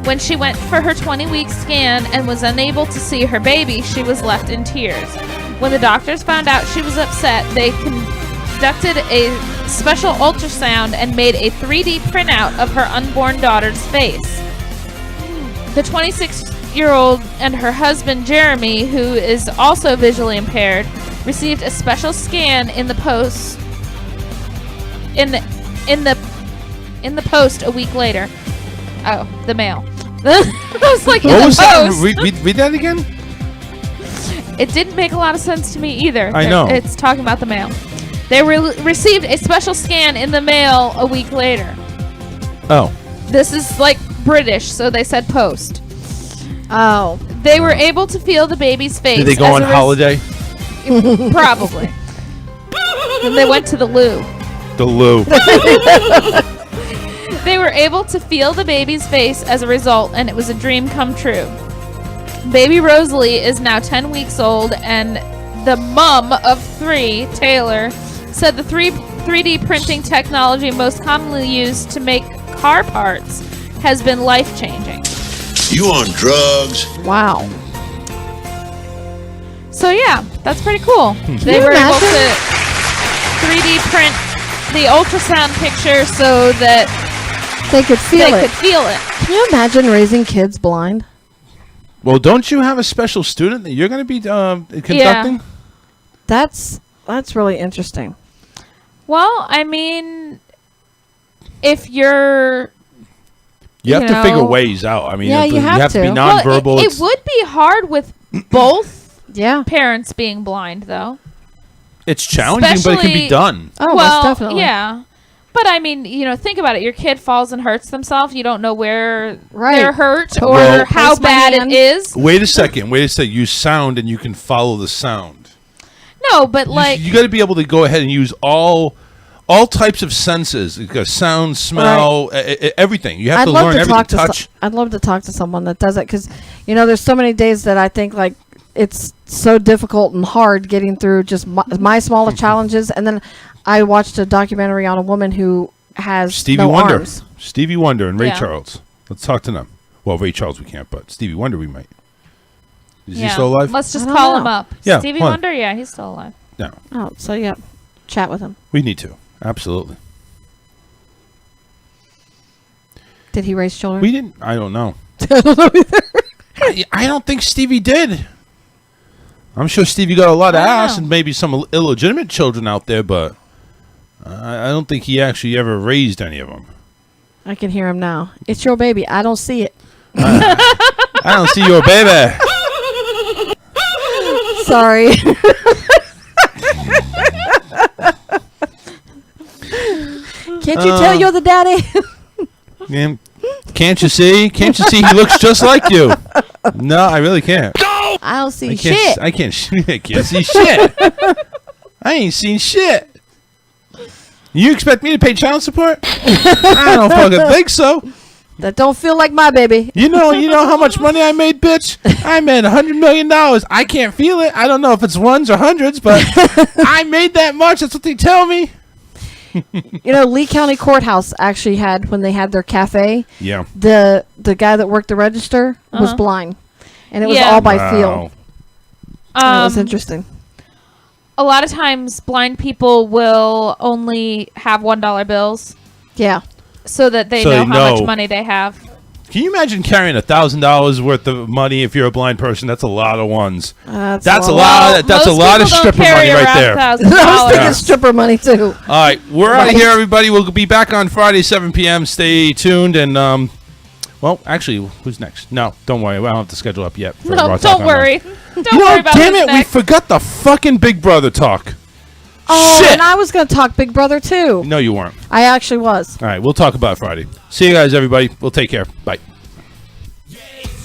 When she went for her 20-week scan and was unable to see her baby, she was left in tears. When the doctors found out she was upset, they conducted a special ultrasound and made a 3D printout of her unborn daughter's face. The 26-year-old and her husband, Jeremy, who is also visually impaired, received a special scan in the post in the post a week later. Oh, the mail. I was like, What was that? post. Read that again? It didn't make a lot of sense to me either. I know. It's talking about the mail. They received a special scan in the mail a week later. Oh. This is like British, so they said post. Oh. They were able to feel the baby's face. Did they go on holiday? Probably. Then they went to the loo. The loo. They were able to feel the baby's face as a result, and it was a dream come true. Baby Rosalie is now 10 weeks old, and the mom of 3, Taylor, said the 3D printing technology most commonly used to make car parts has been life-changing. You on drugs? Wow. So yeah, that's pretty cool. Can They you were able imagine? to 3D print the ultrasound picture so that They could feel they it. could feel it. Can you imagine raising kids blind? Well, don't you have a special student that you're going to be conducting? That's really interesting. Well, I mean, if you're... You have to figure ways out. I mean, you have to be nonverbal. Well, it would be hard with both yeah. parents being blind, though. It's challenging, but it can be done. Oh, well, most definitely. Yeah. But I mean, think about it. Your kid falls and hurts themselves. You don't know where Right. they're hurt or Well- how Place my bad hand. it is. Wait a second. You sound and you can follow the sound. No, but like... You got to be able to go ahead and use all types of senses. Sound, smell, everything. You have to learn everything. Touch. I'd love to talk to someone that does it because, there's so many days that I think like it's so difficult and hard getting through just my smaller challenges. And then I watched a documentary on a woman who has Stevie no Wonder. arms. Stevie Wonder and Ray Yeah. Charles. Let's talk to them. Well, Ray Charles we can't, but Stevie Wonder we might. Is he Yeah. still alive? Let's just I don't call know. him up. Yeah, Stevie why? Wonder? Yeah, he's still alive. No. Oh, so yeah, chat with him. We need to. Absolutely. Did he raise children? We didn't. I don't know. I don't know either. I don't think Stevie did. I'm sure Stevie got a lot of I don't ass know. and maybe some illegitimate children out there, but I don't think he actually ever raised any of them. I can hear him now. It's your baby. I don't see it. I don't see your baby. Sorry. Can't you tell you're the daddy? Man, can't you see? Can't you see he looks just like you? No, I really can't. I don't see I can't. shit. I can't see shit. I ain't seen shit. You expect me to pay child support? I don't fucking think so. That don't feel like my baby. You know how much money I made, bitch? I made $100 million. I can't feel it. I don't know if it's ones or hundreds, but I made that much. That's what they tell me. Lee County Courthouse actually had, when they had their cafe, Yeah. the guy that worked the register was Uh-huh. blind. And it was Yeah. all by Wow. feel. It was interesting. A lot of times, blind people will only have $1 bills. Yeah. So that they So know they how much know. money they have. Can you imagine carrying $1,000 worth of money if you're a blind person? That's a lot of ones. That's a lot. That's a most lot of people don't stripper money carry right around there. I was $1,000. thinking stripper money too. All right, we're out of here, everybody. We'll be back on Friday, 7 p.m. Stay tuned, and Well, actually, who's next? No, don't worry. We don't have the schedule up yet. For No, Raw Talk don't worry. Online. Don't worry about damn what's it, we next. forgot the fucking Big Brother talk. Oh, Shit. and I was going to talk Big Brother too. No, you weren't. I actually was. All right, we'll talk about it Friday. See you guys, everybody. We'll take care. Bye.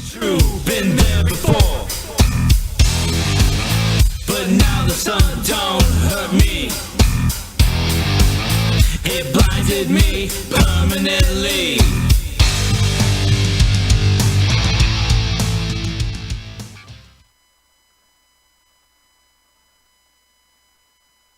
True, been there before. But now the sun don't hurt me. It blinded me permanently.